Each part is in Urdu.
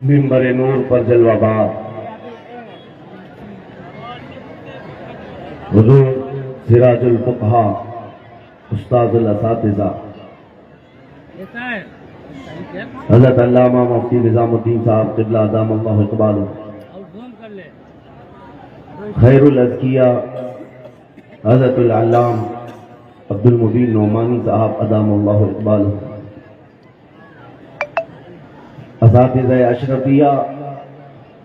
منبر نور پر جلوہ بار حضور سراج الفقہا استاد الاساتذہ حضرت علامہ مفتی نظام الدین صاحب قبلہ ادام اللہ اقبالہ، خیر الاذکیاء حضرت العلام عبد المبین نعمانی صاحب ادام اللہ اقبالہ، اساتذہ اشرفیہ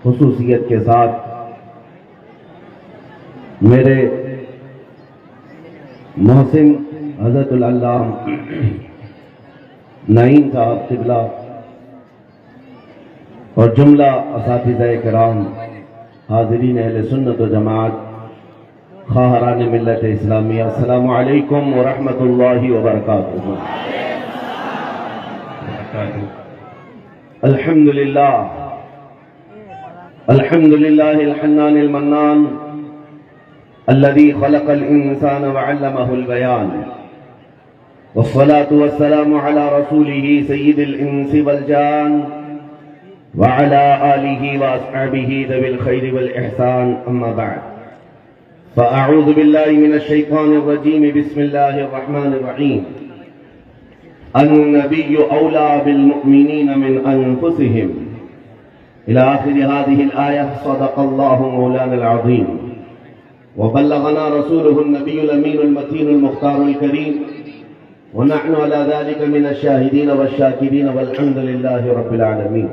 خصوصیت کے ساتھ میرے محسن حضرت العلام نعیم صاحب قبلہ اور جملہ اساتذہ کرام، حاضرین اہل سنت و جماعت، خواہران ملت اسلامیہ، السلام علیکم ورحمۃ اللہ وبرکاتہ۔ الحمد للہ الحنان المنان الذي خلق الإنسان وعلمه البيان، والصلاة والسلام على رسوله سيد الإنس والجان وعلى آله وأصحابه ذوي الخير والإحسان، أما بعد فأعوذ بالله من الشيطان الرجيم، بسم الله الرحمن الرحيم۔ النبي أولى بالمؤمنين من أنفسهم إلى آخر هذه الآية، صدق الله مولانا العظيم وبلغنا رسوله النبي الأمين المتين المختار الكريم، ونحن على ذلك من الشاهدين والشاكرين، والحمد لله رب العالمين۔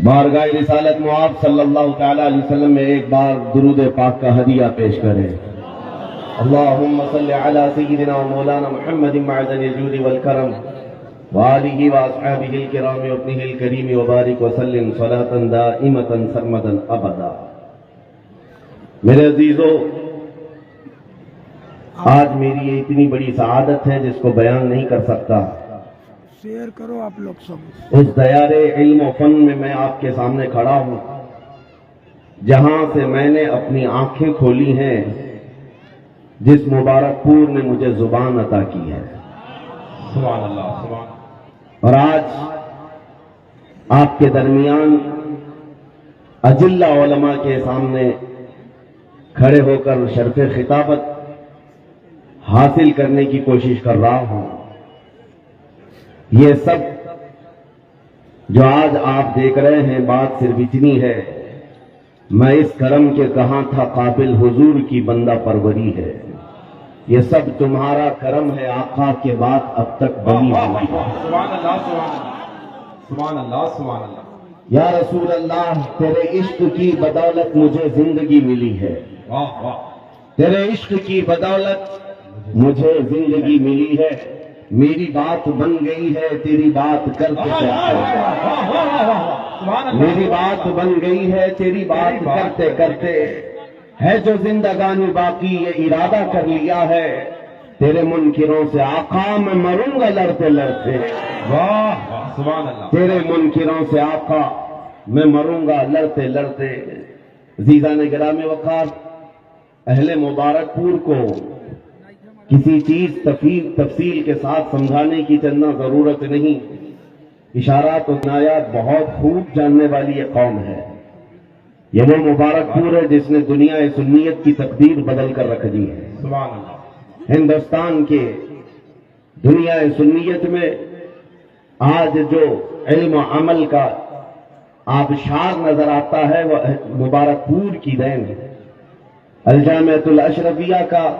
بارگاہ رسالت معاب صلی اللہ تعالی علیہ وسلم میں ایک بار درود پاک کا ہدیہ پیش کریں۔ اللہم صلی علی سیدنا و مولانا محمد معدن الجود والکرم وآلہ واصحابہ الکرام وابنہ الکریم وبارک وسلم صلاة دائمتا سرمدا ابدا۔ میرے عزیزو، آج میری یہ اتنی بڑی سعادت ہے جس کو بیان نہیں کر سکتا۔ شیئر کرو آپ لوگ سب۔ اس دیار علم و فن میں آپ کے سامنے کھڑا ہوں جہاں سے میں نے اپنی آنکھیں کھولی ہیں، جس مبارک پور نے مجھے زبان عطا کی ہے۔ سبحان اللہ، سبحان اللہ۔ اور آج آپ کے درمیان اجلہ علماء کے سامنے کھڑے ہو کر شرف خطابت حاصل کرنے کی کوشش کر رہا ہوں۔ یہ سب جو آج آپ دیکھ رہے ہیں، بات صرف اتنی ہے، میں اس کرم کے کہاں تھا قابل حضور کی بندہ پروری ہے۔ یہ سب تمہارا کرم ہے آقا کے بعد اب تک بنی ہوئی ہے۔ سبحان اللہ، سبحان اللہ، سبحان اللہ، سبحان اللہ۔ یا رسول اللہ، تیرے عشق کی بدولت مجھے زندگی ملی ہے، واہ واہ، تیرے عشق کی بدولت مجھے زندگی ملی ہے، میری بات بن گئی ہے تیری بات کرتے کرتے، میری بات بن گئی ہے تیری بات کرتے کرتے، ہے جو زندگانی باقی یہ ارادہ کر لیا ہے، تیرے منکروں سے آقا میں مروں گا لڑتے لڑتے۔ واہ واہ، سبحان اللہ۔ تیرے منکروں سے آقا میں مروں گا لڑتے لڑتے۔ عزیزان گرامی وقار، اہل مبارک پور کو کسی چیز تفصیل کے ساتھ سمجھانے کی چندنا ضرورت نہیں، اشارات و کنایات بہت خوب جاننے والی یہ قوم ہے۔ یہ وہ مبارک پور ہے جس نے دنیا سنیت کی تقدیر بدل کر رکھ دی ہے۔ سبحان اللہ۔ ہندوستان کے دنیا سنیت میں آج جو علم و عمل کا آبشار نظر آتا ہے وہ مبارک پور کی دین ہے۔ الجامعۃ الاشرفیہ کا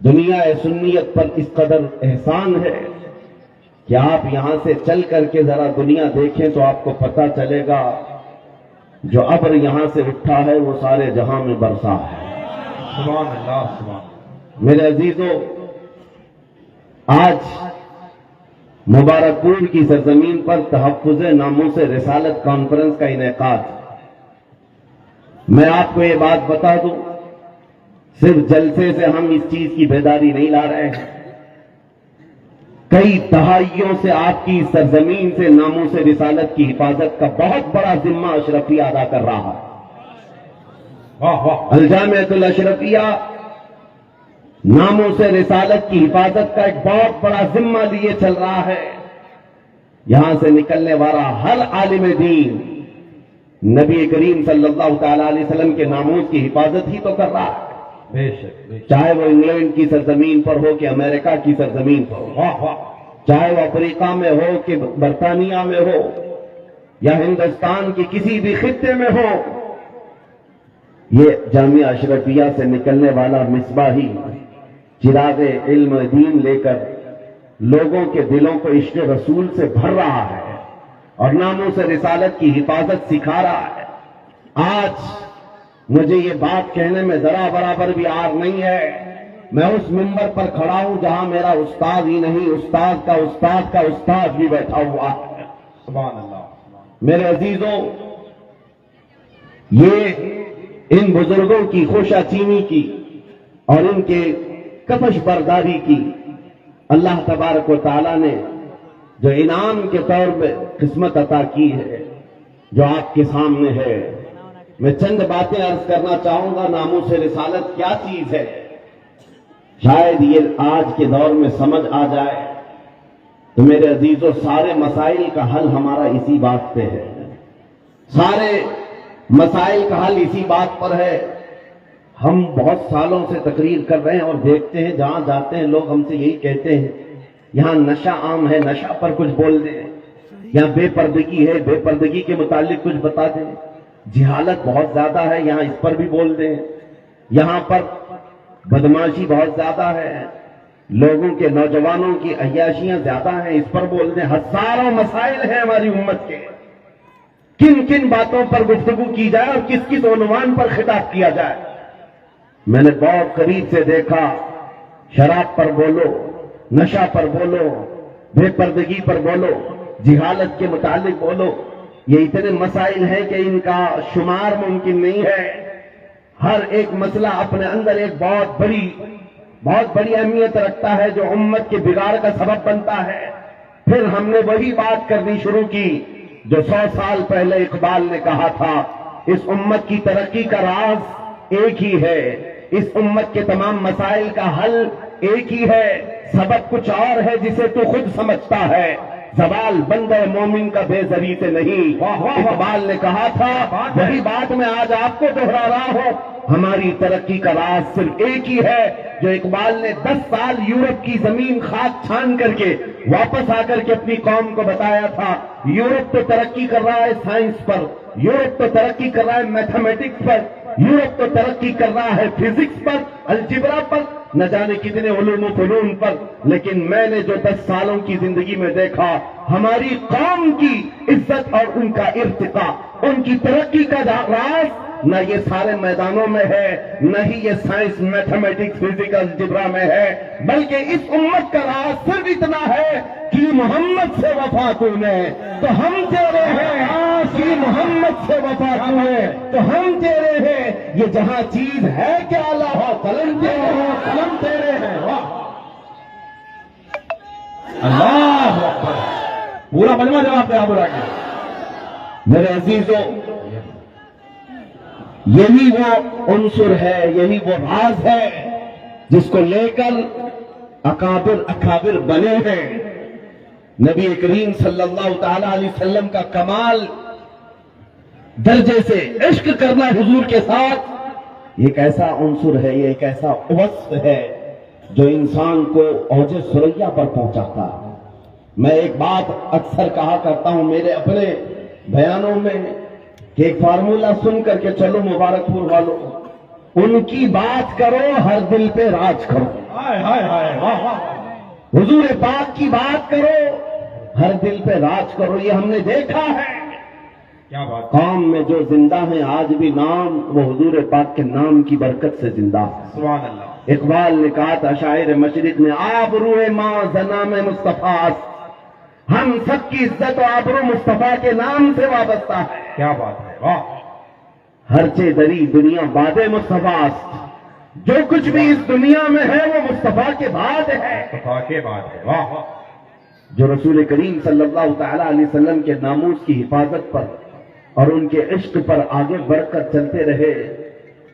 دنیا سنیت پر اس قدر احسان ہے کہ آپ یہاں سے چل کر کے ذرا دنیا دیکھیں تو آپ کو پتہ چلے گا جو ابر یہاں سے اٹھا ہے وہ سارے جہاں میں برسا ہے۔ سبحان اللہ، سبحان اللہ۔ میرے عزیزو، آج مبارک پور کی سرزمین پر تحفظ ناموس رسالت کانفرنس کا انعقاد۔ میں آپ کو یہ بات بتا دوں، صرف جلسے سے ہم اس چیز کی بیداری نہیں لا رہے ہیں، کئی دہائیوں سے آپ کی سرزمین سے ناموس رسالت کی حفاظت کا بہت بڑا ذمہ اشرفیہ ادا کر رہا ہے۔ واہ واہ، الجامعۃ الاشرفیہ ناموس رسالت کی حفاظت کا ایک بہت بڑا ذمہ لیے چل رہا ہے۔ یہاں سے نکلنے والا ہر عالم دین نبی کریم صلی اللہ تعالی علیہ وسلم کے ناموس کی حفاظت ہی تو کر رہا ہے، بے شک بے شک، چاہے وہ انگلینڈ کی سرزمین پر ہو کہ امریکہ کی سرزمین پر ہو، واہ واہ، چاہے وہ افریقہ میں ہو کہ برطانیہ میں ہو یا ہندوستان کی کسی بھی خطے میں ہو، یہ جامعہ اشرفیہ سے نکلنے والا مصباحی چراغ علم دین لے کر لوگوں کے دلوں کو عشق رسول سے بھر رہا ہے اور ناموس رسالت کی حفاظت سکھا رہا ہے۔ آج مجھے یہ بات کہنے میں ذرا برابر بھی عار نہیں ہے، میں اس منبر پر کھڑا ہوں جہاں میرا استاد ہی نہیں، استاد کا استاد کا استاد بھی بیٹھا ہوا ہے۔ سبحان اللہ، میرے عزیزوں، یہ ان بزرگوں کی خوشا چینی کی اور ان کے کفش برداری کی اللہ تبارک و تعالیٰ نے جو انعام کے طور پہ قسمت عطا کی ہے، جو آپ کے سامنے ہے۔ میں چند باتیں عرض کرنا چاہوں گا۔ ناموس رسالت کیا چیز ہے، شاید یہ آج کے دور میں سمجھ آ جائے تو میرے عزیزوں، سارے مسائل کا حل ہمارا اسی بات پہ ہے، سارے مسائل کا حل اسی بات پر ہے۔ ہم بہت سالوں سے تقریر کر رہے ہیں اور دیکھتے ہیں جہاں جاتے ہیں لوگ ہم سے یہی کہتے ہیں، یہاں نشہ عام ہے، نشہ پر کچھ بول دیں، یہاں بے پردگی ہے، بے پردگی کے متعلق کچھ بتا دیں، جہالت بہت زیادہ ہے، یہاں اس پر بھی بول دیں، یہاں پر بدماشی بہت زیادہ ہے، لوگوں کے نوجوانوں کی عیاشیاں زیادہ ہیں، اس پر بول دیں۔ ہزاروں مسائل ہیں ہماری امت کے، کن کن باتوں پر گفتگو کی جائے اور کس کس عنوان پر خطاب کیا جائے۔ میں نے بہت قریب سے دیکھا، شراب پر بولو، نشہ پر بولو، بے پردگی پر بولو، جہالت کے متعلق بولو، یہ اتنے مسائل ہیں کہ ان کا شمار ممکن نہیں ہے۔ ہر ایک مسئلہ اپنے اندر ایک بہت بڑی اہمیت رکھتا ہے جو امت کے بگاڑ کا سبب بنتا ہے۔ پھر ہم نے وہی بات کرنی شروع کی جو 100 سال پہلے اقبال نے کہا تھا، اس امت کی ترقی کا راز ایک ہی ہے، اس امت کے تمام مسائل کا حل ایک ہی ہے، سبب کچھ اور ہے جسے تو خود سمجھتا ہے، زوال بندہ مومن کا بے زری سے نہیں۔ اقبال نے کہا تھا، وہی بات میں آج آپ کو دہرا رہا ہوں، ہماری ترقی کا راز صرف ایک ہی ہے جو اقبال نے 10 سال یورپ کی زمین خاک چھان کر کے واپس آ کر کے اپنی قوم کو بتایا تھا۔ یورپ تو ترقی کر رہا ہے سائنس پر، یورپ تو ترقی کر رہا ہے میتھمیٹکس پر، یورپ تو ترقی کر رہا ہے فزکس پر، الجبرا پر، نہ جانے کتنے علوم و فنون پر، لیکن میں نے جو 10 سالوں کی زندگی میں دیکھا، ہماری قوم کی عزت اور ان کا ارتقاء، ان کی ترقی کا راز نہ یہ سارے میدانوں میں ہے، نہ ہی یہ سائنس میتھمیٹکس فزکس الجبرا میں ہے، بلکہ اس امت کا راز صرف اتنا ہے کہ محمد سے وفا تو نے تو ہم تیرے ہیں، کہ محمد سے وفا تو نے تو ہم تیرے ہیں، یہ جہاں چیز ہے کہ اعلیٰ ہو قلم تیرے ہو قلم تیرے ہیں۔ اللہ اکبر، پورا مجمع جواب دے بولا کہ میرے عزیزوں، یہی وہ عنصر ہے، یہی وہ راز ہے جس کو لے کر اکابر بنے ہیں۔ نبی کریم صلی اللہ تعالی علیہ وسلم کا کمال درجے سے عشق کرنا حضور کے ساتھ، یہ ایک ایسا عنصر ہے، یہ ایک ایسا وصف ہے جو انسان کو اوج ثریا پر پہنچاتا ہے۔ میں ایک بات اکثر کہا کرتا ہوں میرے اپنے بیانوں میں کہ ایک فارمولا سن کر کے چلو مبارک پور والوں، ان کی بات کرو ہر دل پہ راج کرو۔ ہائے ہائے ہائے، واہ واہ، حضور پاک کی بات کرو ہر دل پہ راج کرو۔ یہ ہم نے دیکھا ہے، کیا بات، قوم میں جو زندہ ہیں آج بھی نام وہ حضور پاک کے نام کی برکت سے زندہ ہے۔ سبحان اللہ، اقبال نے کہا تھا شاعر مشرق نے، آبرو ماں زنام مصطفیٰ، ہم سب کی عزت و آبرو مصطفیٰ کے نام سے وابستہ ہے۔ کیا بات ہے، واہ، ہر چے دری دنیا باد مصطفیٰ، جو کچھ بھی اس دنیا میں ہے وہ مصطفیٰ کے بعد ہے۔ صفا کے بات ہے، واہ واہ، جو رسول کریم صلی اللہ تعالی علیہ وسلم کے ناموس کی حفاظت پر اور ان کے عشق پر آگے بڑھ کر چلتے رہے،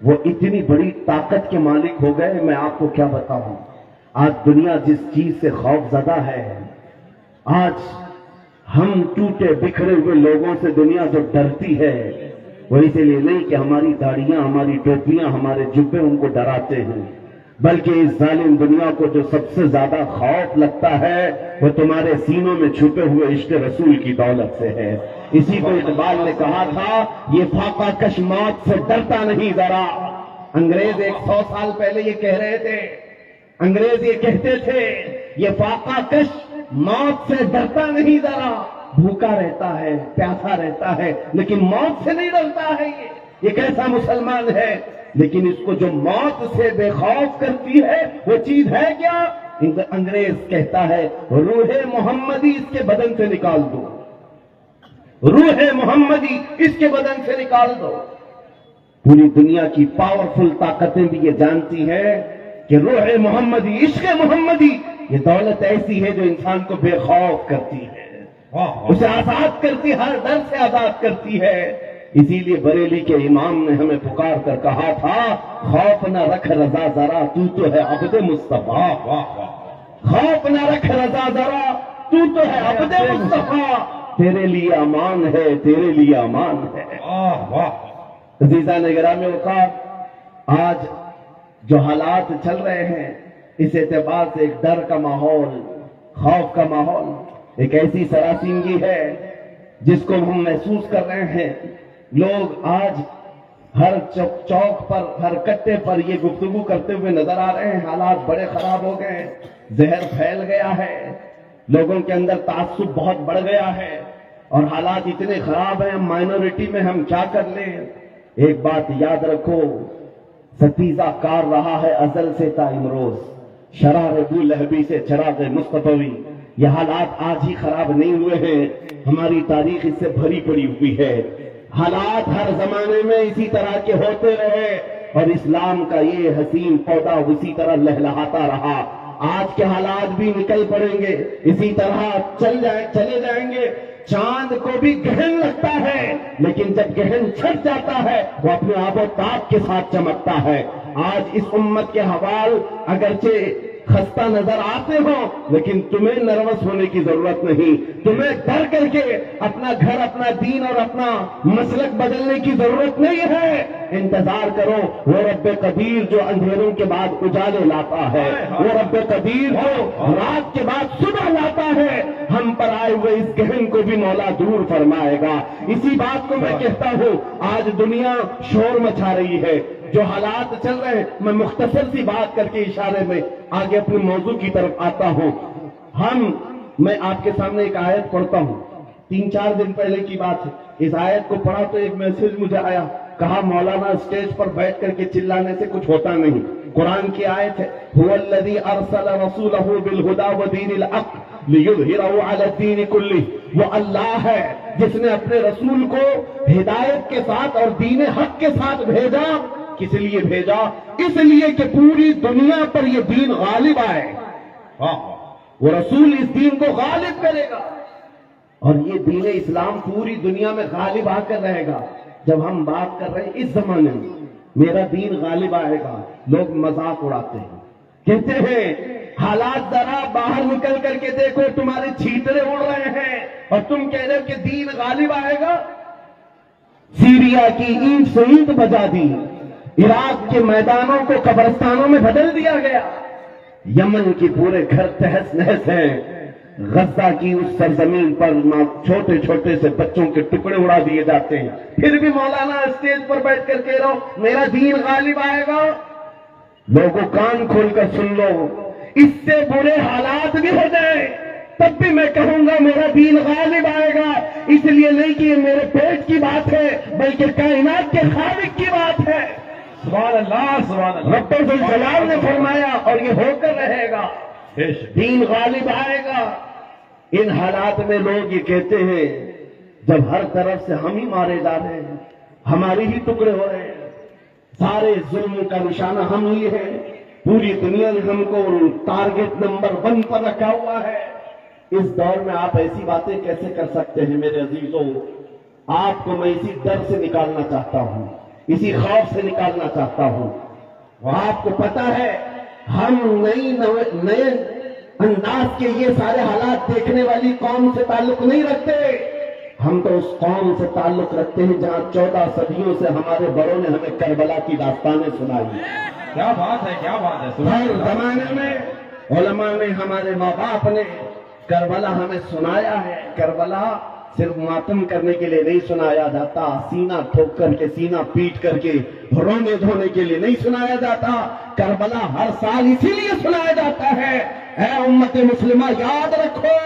وہ اتنی بڑی طاقت کے مالک ہو گئے، میں آپ کو کیا بتاؤں۔ آج دنیا جس چیز سے خوف زدہ ہے، آج ہم ٹوٹے بکھرے ہوئے لوگوں سے دنیا جو ڈرتی ہے، وہ اسی لیے نہیں کہ ہماری داڑیاں، ہماری ٹوپیاں، ہمارے جبے ان کو ڈراتے ہیں، بلکہ اس ظالم دنیا کو جو سب سے زیادہ خوف لگتا ہے وہ تمہارے سینوں میں چھپے ہوئے عشق رسول کی دولت سے ہے۔ اسی کو اقبال نے کہا تھا، یہ فاقہ کش موت سے ڈرتا نہیں ذرا۔ انگریز 100 سال پہلے یہ کہہ رہے تھے، انگریز یہ کہتے تھے، یہ فاقہ کش موت سے ڈرتا نہیں ذرا، بھوکا رہتا ہے، پیاسا رہتا ہے، لیکن موت سے نہیں ڈرتا ہے۔ یہ کیسا مسلمان ہے؟ لیکن اس کو جو موت سے بے خوف کرتی ہے وہ چیز ہے کیا؟ انگریز کہتا ہے، روح محمدی اس کے بدن سے نکال دو، روح محمدی اس کے بدن سے نکال دو۔ پوری دنیا کی پاورفل طاقتیں بھی یہ جانتی ہیں کہ روح محمدی، عشق محمدی، یہ دولت ایسی ہے جو انسان کو بے خوف کرتی ہے، اسے آزاد کرتی، ہر ڈر سے آزاد کرتی ہے۔ اسی لیے بریلی کے امام نے ہمیں پکار کر کہا تھا، خوف نہ رکھ رضا ذرا، تو تو ہے عبد مصطفیٰ، خوف نہ رکھ رضا ذرا، تو تو ہے عبد مصطفیٰ، تیرے لیے امان ہے، تیرے لیے امان ہے۔ عزیزان گرامی اوقات، آج جو حالات چل رہے ہیں، اس اعتبار سے ایک ڈر کا ماحول، خوف کا ماحول، ایک ایسی سراسیمگی ہے جس کو ہم محسوس کر رہے ہیں۔ لوگ آج ہر چوک پر، ہر کٹے پر یہ گفتگو کرتے ہوئے نظر آ رہے ہیں، حالات بڑے خراب ہو گئے ہیں، زہر پھیل گیا ہے، لوگوں کے اندر تعصب بہت بڑھ گیا ہے، اور حالات اتنے خراب ہیں، مائنورٹی میں ہم کیا کر لیں۔ ایک بات یاد رکھو، ستیزہ کار رہا ہے ازل سے تا امروز، شرار ابو لہبی سے چراغ مصطفی۔ یہ حالات آج ہی خراب نہیں ہوئے ہیں، ہماری تاریخ اس سے بھری پڑی ہوئی ہے۔ حالات ہر زمانے میں اسی طرح کے ہوتے رہے اور اسلام کا یہ حسین پودا اسی طرح لہلہاتا رہا۔ آج کے حالات بھی نکل پڑیں گے، اسی طرح چلے جائیں گے۔ چاند کو بھی گہن لگتا ہے، لیکن جب گہن چھٹ جاتا ہے وہ اپنے آب و تاب کے ساتھ چمکتا ہے۔ آج اس امت کے حوال اگرچہ خستہ نظر آتے ہوں، لیکن تمہیں نروس ہونے کی ضرورت نہیں، تمہیں ڈر کر کے اپنا گھر، اپنا دین اور اپنا مسلک بدلنے کی ضرورت نہیں ہے۔ انتظار کرو، وہ رب قدیر جو اندھیروں کے بعد اجالے لاتا ہے، وہ رب قدیر جو رات کے بعد صبح لاتا ہے، ہم پر آئے ہوئے اس گہن کو بھی مولا دور فرمائے گا۔ اسی بات کو میں کہتا ہوں، آج دنیا شور مچا رہی ہے، جو حالات چل رہے ہیں، میں مختصر سی بات کر کے اشارے میں آگے اپنے موضوع کی طرف آتا ہوں۔ میں آپ کے سامنے ایک آیت پڑھتا ہوں، 3-4 دن پہلے کی بات ہے۔ اس آیت کو پڑھا تو ایک میسج مجھے آیا، کہا مولانا اسٹیج پر بیٹھ کر کے چلانے سے کچھ ہوتا نہیں۔ قرآن کی آیت ہے، هو الذی ارسل رسولہ بالہدی ودین الحق لیظہرہ علی الدین کلہ۔ وہ اللہ ہے جس نے اپنے رسول کو ہدایت کے ساتھ اور دین حق کے ساتھ بھیجا۔ کس لیے بھیجا؟ اس لیے کہ پوری دنیا پر یہ دین غالب آئے، وہ رسول اس دین کو غالب کرے گا، اور یہ دین اسلام پوری دنیا میں غالب آ کر رہے گا۔ جب ہم بات کر رہے ہیں اس زمانے میں میرا دین غالب آئے گا، لوگ مذاق اڑاتے ہیں، کہتے ہیں حالات ذرا باہر نکل کر کے دیکھو، تمہارے چھیترے اڑ رہے ہیں اور تم کہہ رہے ہو کہ دین غالب آئے گا۔ سیریا کی اینٹ سے اینٹ بجا دی، عراق کے میدانوں کو قبرستانوں میں بدل دیا گیا، یمن کی پورے گھر تہس نہس ہیں، غزہ کی اس سرزمین پر چھوٹے چھوٹے سے بچوں کے ٹکڑے اڑا دیے جاتے ہیں، پھر بھی مولانا اسٹیج پر بیٹھ کر کہہ رہا ہوں میرا دین غالب آئے گا۔ لوگوں کان کھول کر سن لو، اس سے برے حالات بھی ہو جائیں تب بھی میں کہوں گا میرا دین غالب آئے گا۔ اس لیے نہیں کہ یہ میرے پیٹ کی بات ہے، بلکہ کائنات کے خالق کی بات ہے۔ سبحان اللہ، سبحان اللہ۔ رب الجلال نے فرمایا اور یہ ہو کر رہے گا، دین غالب آئے گا۔ ان حالات میں لوگ یہ کہتے ہیں جب ہر طرف سے ہم ہی مارے جا رہے ہیں، ہماری ہی ٹکڑے ہو رہے ہیں، سارے ظلم کا نشانہ ہم ہی ہیں، پوری دنیا نے ہم کو ٹارگٹ نمبر 1 پر رکھا ہوا ہے، اس دور میں آپ ایسی باتیں کیسے کر سکتے ہیں میرے عزیزوں؟ آپ کو میں اسی ڈر سے نکالنا چاہتا ہوں، اسی خوف سے نکالنا چاہتا ہوں۔ آپ کو پتا ہے ہم نئے انداز کے یہ سارے حالات دیکھنے والی قوم سے تعلق نہیں رکھتے، ہم تو اس قوم سے تعلق رکھتے ہیں جہاں 14 صدیوں سے ہمارے بڑوں نے ہمیں کربلا کی داستانیں سنائی۔ کیا بات ہے، کیا بات ہے! ہر زمانے میں علماء نے، ہمارے ماں باپ نے کربلا ہمیں سنایا ہے۔ کربلا صرف ماتم کرنے کے لیے نہیں سنایا جاتا، سینہ ٹھوک کر کے، سینہ پیٹ کر کے رونے دھونے کے لیے نہیں سنایا جاتا۔ کربلا ہر سال اسی لیے سنایا جاتا ہے، اے امت مسلمہ یاد رکھو،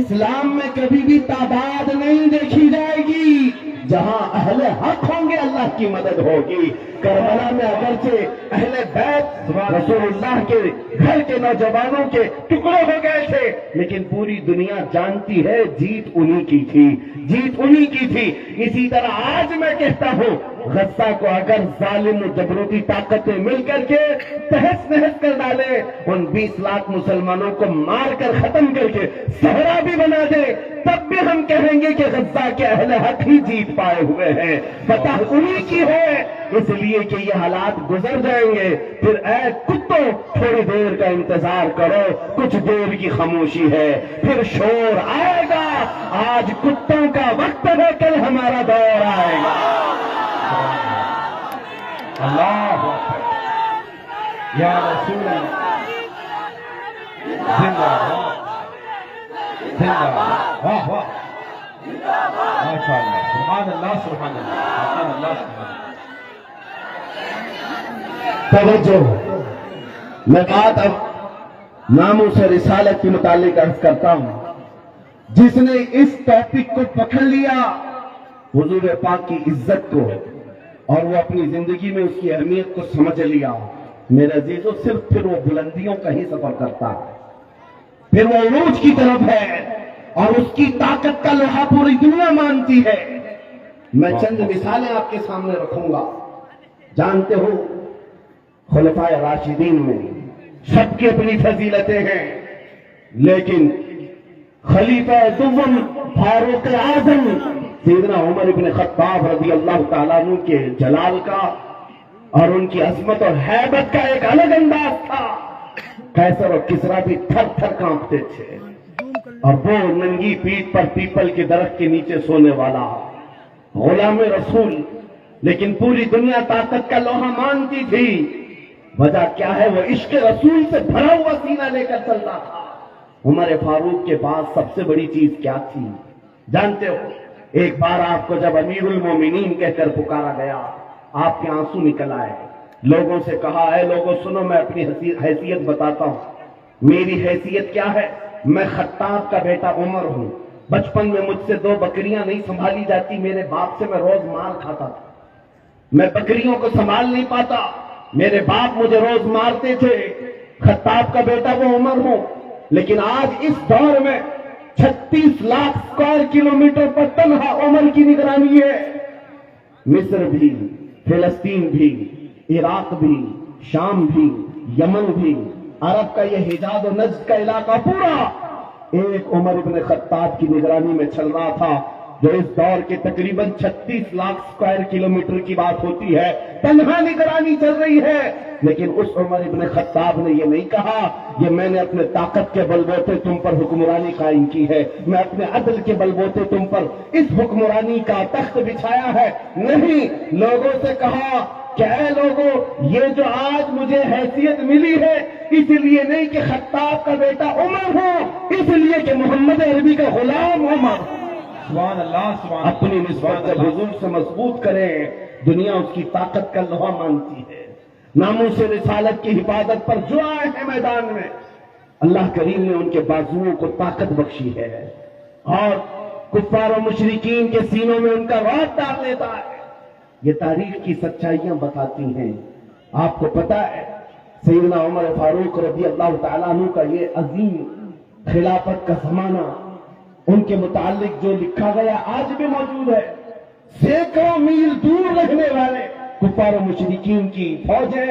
اسلام میں کبھی بھی تعداد نہیں دیکھی جائے گی، جہاں اہل حق ہوں گے اللہ کی مدد ہوگی۔ کربلا میں اگرچہ اہل بیت رسول اللہ کے گھر کے نوجوانوں کے ٹکڑے ہو گئے تھے، لیکن پوری دنیا جانتی ہے جیت انہی کی تھی، جیت انہی کی تھی۔ اسی طرح آج میں کہتا ہوں، غزہ کو اگر ظالم و جبروتی طاقتیں مل کر کے تہس نہس کر ڈالے، ان 20 لاکھ مسلمانوں کو مار کر ختم کر کے صحرا بھی بنا دے، تب بھی ہم کہیں گے کہ غزہ کے اہل حق ہی جیت پائے ہوئے ہیں، فتح انہی کی ہے۔ اس لیے کہ یہ حالات گزر جائیں گے، پھر اے کتوں تھوڑی دیر کا انتظار کرو، کچھ دیر کی خاموشی ہے، پھر شور آئے گا۔ آج کتوں کا وقت ہے، کل ہمارا دور آئے گا۔ اللہ اکبر، یا رسول اللہ، زندہ باد، زندہ باد، واہ واہ، ماشاء اللہ، سبحان اللہ، سبحان اللہ، سبحان اللہ، سبحان اللہ۔ توجہ، میں بات اب ناموس رسالت کے متعلق عرض کرتا ہوں۔ جس نے اس ٹاپک کو پکڑ لیا، حضور پاک کی عزت کو، اور وہ اپنی زندگی میں اس کی اہمیت کو سمجھ لیا، میرے عزیزوں، صرف پھر وہ بلندیوں کا ہی سفر کرتا ہے، پھر وہ عروج کی طرف ہے، اور اس کی طاقت کا لوہا پوری دنیا مانتی ہے۔ میں چند مثالیں آپ کے سامنے رکھوں گا۔ جانتے ہو خلفائے راشدین میں سب کی اپنی فضیلتیں ہیں، لیکن خلیفہ دوم فاروق اعظم سیدنا عمر ابن خطاب رضی اللہ تعالیٰ عنہ کے جلال کا اور ان کی عظمت اور ہیبت کا ایک الگ انداز تھا۔ قیصر اور کسریٰ بھی تھر تھر کانپتے تھے، اور وہ ننگی پیٹھ پر پیپل کے درخت کے نیچے سونے والا غلام رسول، لیکن پوری دنیا طاقت کا لوہا مانتی تھی۔ وجہ کیا ہے؟ وہ عشق رسول سے بھرا ہوا سینہ لے کر چلتا تھا۔ عمر فاروق کے پاس سب سے بڑی چیز کیا تھی جانتے ہو؟ ایک بار آپ کو جب امیر المومنین کہہ کر پکارا گیا، آپ کے آنسو نکل آئے، لوگوں سے کہا، اے لوگوں سنو، میں اپنی حیثیت بتاتا ہوں۔ میری حیثیت کیا ہے؟ میں خطاب کا بیٹا عمر ہوں۔ بچپن میں مجھ سے 2 بکریاں نہیں سنبھالی جاتی، میرے باپ سے میں روز مار کھاتا تھا، میں بکریوں کو سنبھال نہیں پاتا، میرے باپ مجھے روز مارتے تھے۔ خطاب کا بیٹا وہ عمر ہوں، لیکن آج اس دور میں 36 لاکھ اسکوائر کلومیٹر پر تنہا عمر کی نگرانی ہے۔ مصر بھی، فلسطین بھی، عراق بھی، شام بھی، یمن بھی، عرب کا یہ حجاز و نجد کا علاقہ پورا ایک عمر ابن خطاب کی نگرانی میں چل رہا تھا، جو اس دور کے تقریباً 36 لاکھ اسکوائر کلومیٹر کی بات ہوتی ہے، تنہا نگرانی چل رہی ہے۔ لیکن اس عمر ابن خطاب نے یہ نہیں کہا یہ میں نے اپنے طاقت کے بلبوتے تم پر حکمرانی قائم کی ہے، میں اپنے عدل کے بلبوتے تم پر اس حکمرانی کا تخت بچھایا ہے۔ نہیں، لوگوں سے کہا کہ اے لوگوں، یہ جو آج مجھے حیثیت ملی ہے، اس لیے نہیں کہ خطاب کا بیٹا عمر ہوں، اس لیے کہ محمد عربی کا غلام عمر۔ سبحان اللہ، سبحان اللہ، اپنی نسبت جب حضور سے مضبوط کریں، دنیا اس کی طاقت کا لوہا مانتی ہے۔ ناموس رسالت کی حفاظت پر جو آئے ہیں میدان میں، اللہ کریم نے ان کے بازوؤں کو طاقت بخشی ہے، اور کفار و مشرکین کے سینوں میں ان کا رعب ڈال دیتا ہے۔ یہ تاریخ کی سچائیاں بتاتی ہیں۔ آپ کو پتا ہے سیدنا عمر فاروق رضی اللہ تعالیٰ عنہ کا یہ عظیم خلافت کا زمانہ، ان کے متعلق جو لکھا گیا آج بھی موجود ہے۔ سینکڑوں میل دور رہنے والے کفار و مشرکین کی فوجیں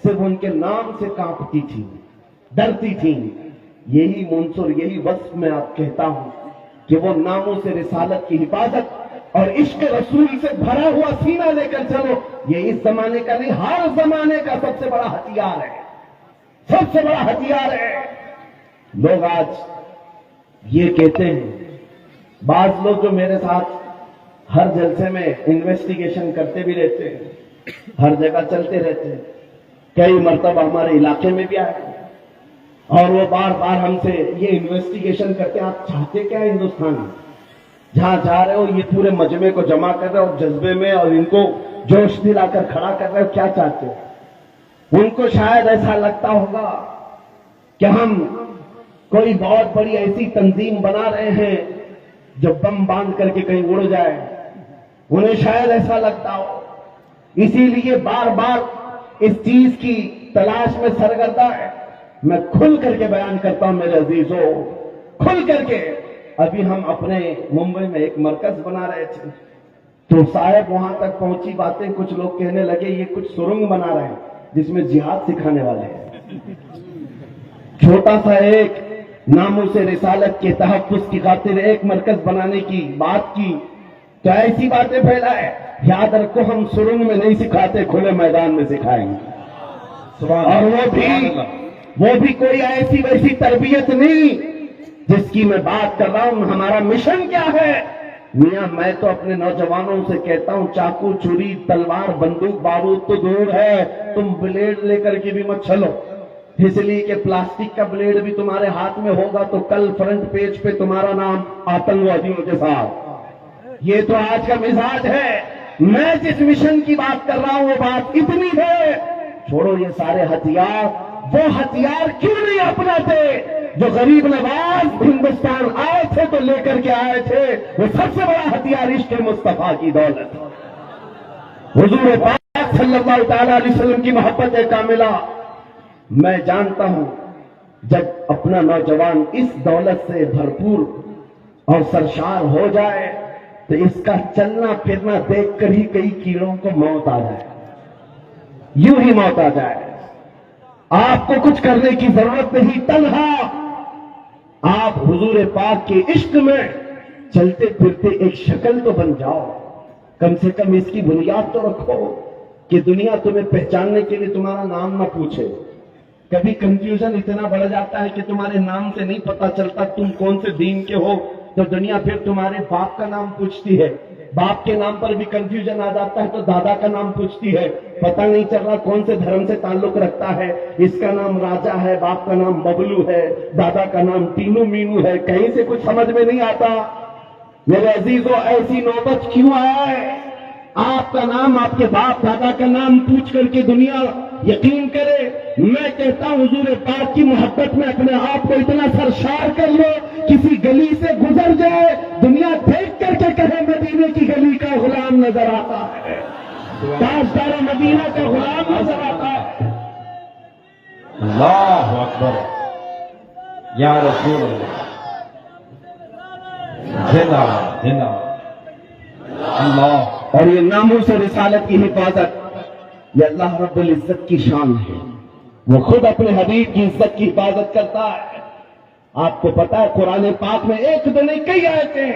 صرف ان کے نام سے کانپتی تھیں، ڈرتی تھیں۔ یہی منصر، یہی وصف میں آپ کہتا ہوں کہ وہ ناموں سے رسالت کی حفاظت اور عشق رسول سے بھرا ہوا سینہ لے کر چلو، یہ اس زمانے کا نہیں، ہر زمانے کا سب سے بڑا ہتھیار ہے، سب سے بڑا ہتھیار ہے۔ لوگ آج یہ کہتے ہیں، بعض لوگ جو میرے ساتھ ہر جلسے میں انویسٹیگیشن کرتے بھی رہتے ہیں، ہر جگہ چلتے رہتے ہیں، کئی مرتبہ ہمارے علاقے میں بھی آئے اور وہ بار بار ہم سے یہ انویسٹیگیشن کرتے ہیں، آپ چاہتے کیا ہندوستان میں؟ جہاں جا رہے ہو یہ پورے مجمع کو جمع کر رہے ہو جذبے میں اور ان کو جوش دلا کر کھڑا کر رہے ہو، کیا چاہتے ہو؟ ان کو شاید ایسا لگتا ہوگا کہ ہم کوئی بہت بڑی ایسی تنظیم بنا رہے ہیں جو بم باندھ کر کے کہیں اڑ جائے، انہیں شاید ایسا لگتا ہو، اسی لیے بار بار اس چیز کی تلاش میں سرگردہ ہے۔ میں کھل کر کے بیان کرتا ہوں میرے عزیزوں، کھل کر کے۔ ابھی ہم اپنے ممبئی میں ایک مرکز بنا رہے تھے تو صاحب وہاں تک پہنچی باتیں، کچھ لوگ کہنے لگے یہ کچھ سرنگ بنا رہے ہیں جس میں جہاد سکھانے والے ہیں۔ چھوٹا سا ایک ناموں سے رسالت کے تحفظ کی خاطر ایک مرکز بنانے کی بات کی تو ایسی باتیں پھیلائے۔ یاد رکھو ہم سرنگ میں نہیں سکھاتے، کھلے میدان میں سکھائیں گے، اور وہ بھی کوئی ایسی ویسی تربیت نہیں جس کی میں بات کر رہا ہوں۔ ہمارا مشن کیا ہے؟ میاں میں تو اپنے نوجوانوں سے کہتا ہوں چاقو چھری تلوار بندوق بارود تو دور ہے، تم بلیڈ لے کر کے بھی مت چلو، اس لیے کہ پلاسٹک کا بلیڈ بھی تمہارے ہاتھ میں ہوگا تو کل فرنٹ پیج پہ تمہارا نام آتنکوادیوں کے ساتھ۔ یہ تو آج کا مزاج ہے۔ میں جس مشن کی بات کر رہا ہوں وہ بات اتنی ہے، چھوڑو یہ سارے ہتھیار، وہ ہتھیار کیوں نہیں اپناتے جو غریب نواز ہندوستان آئے تھے تو لے کر کے آئے تھے؟ وہ سب سے بڑا ہتھیار عشق مصطفیٰ کی دولت، حضور پاک صلی اللہ تعالی علیہ وسلم کی محبت کاملہ۔ میں جانتا ہوں جب اپنا نوجوان اس دولت سے بھرپور اور سرشار ہو جائے تو اس کا چلنا پھرنا دیکھ کر ہی کئی کیڑوں کو موت آ جائے، یوں ہی موت آ جائے۔ آپ کو کچھ کرنے کی ضرورت نہیں، تنہا آپ حضور پاک کے عشق میں چلتے پھرتے ایک شکل تو بن جاؤ، کم سے کم اس کی بنیاد تو رکھو کہ دنیا تمہیں پہچاننے کے لیے تمہارا نام نہ پوچھے۔ کبھی کنفیوژن اتنا بڑھ جاتا ہے کہ تمہارے نام سے نہیں پتا چلتا تم کون سے دین کے ہو، تو دنیا پھر تمہارے باپ کا نام پوچھتی ہے، باپ کے نام پر بھی کنفیوژن آ جاتا ہے تو دادا کا نام پوچھتی ہے، پتہ نہیں چل رہا کون سے دھرم سے تعلق رکھتا ہے، اس کا نام راجا ہے، باپ کا نام ببلو ہے، دادا کا نام تینو مینو ہے، کہیں سے کچھ سمجھ میں نہیں آتا۔ میرے عزیزوں ایسی نوبت کیوں آیا ہے؟ آپ کا نام، آپ کے باپ دادا کا نام پوچھ کر کے دنیا یقین کرے۔ میں کہتا ہوں حضور پاک کی محبت میں اپنے آپ کو اتنا سرشار کر لو، کسی گلی سے گزر جائے دنیا دیکھ کر کے کہے مدینے کی گلی کا غلام نظر آتا ہے، تاجدار مدینہ کا غلام نظر آتا ہے۔ اللہ اکبر یا رسول اللہ، زندہ زندہ اللہ۔ اور یہ ناموں سے رسالت کی حفاظت یہ اللہ رب العزت کی شان ہے، وہ خود اپنے حبیب کی عزت کی حفاظت کرتا ہے۔ آپ کو پتا ہے قرآن پاک میں ایک دو نہیں کئی آیتیں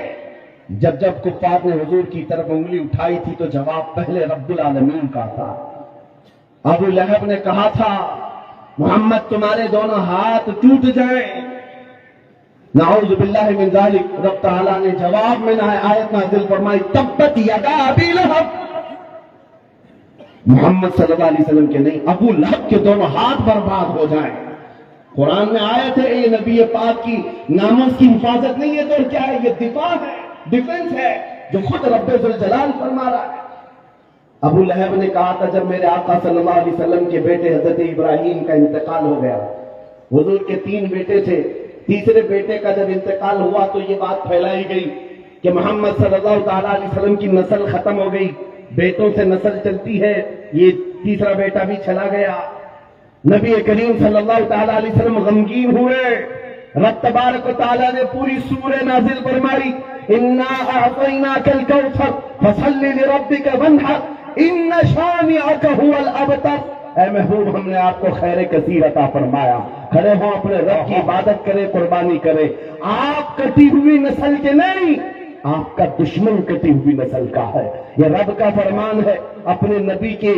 جب جب کفار نے حضور کی طرف انگلی اٹھائی تھی تو جواب پہلے رب العالمین کا تھا۔ ابو لہب نے کہا تھا محمد تمہارے دونوں ہاتھ ٹوٹ جائیں، نعوذ باللہ من ذالک۔ رب تعالیٰ نے جواب میں آیت نازل فرمائی تبت یدا ابی لہب، محمد صلی اللہ علیہ وسلم کے نہیں، ابو لہب کے دونوں ہاتھ برباد ہو جائیں۔ قرآن میں آیت ہے، یہ نبی پاک کی ناموس کی حفاظت نہیں ہے تو کیا ہے؟ یہ دفاع ہے، ڈیفنس ہے جو خود رب ذوالجلال فرما رہا ہے۔ ابو لہب نے کہا تھا جب میرے آقا صلی اللہ علیہ وسلم کے بیٹے حضرت ابراہیم کا انتقال ہو گیا، حضور کے 3 بیٹے تھے، تیسرے بیٹے کا جب انتقال ہوا تو یہ بات پھیلائی گئی کہ محمد صلی اللہ تعالیٰ علیہ وسلم کی نسل ختم ہو گئی، بیٹوں سے نسل چلتی ہے، یہ تیسرا بیٹا بھی چلا گیا۔ نبی کریم صلی اللہ تعالیٰ علیہ وسلم غمگین ہوئے، رب تبارک و تعالیٰ نے پوری سورہ نازل فرمائی انا اعطیناک الکوثر فصل لربک وانحر ان شانئک هو الابتر۔ اے محبوب ہم نے آپ کو خیر کثیر عطا فرمایا. کھڑے ہوں اپنے رب کی عبادت کرے, قربانی کرے. آپ کٹی ہوئی نسل کے نہیں, آپ کا دشمن کٹی ہوئی نسل کا ہے. یہ رب کا فرمان ہے. اپنے نبی کے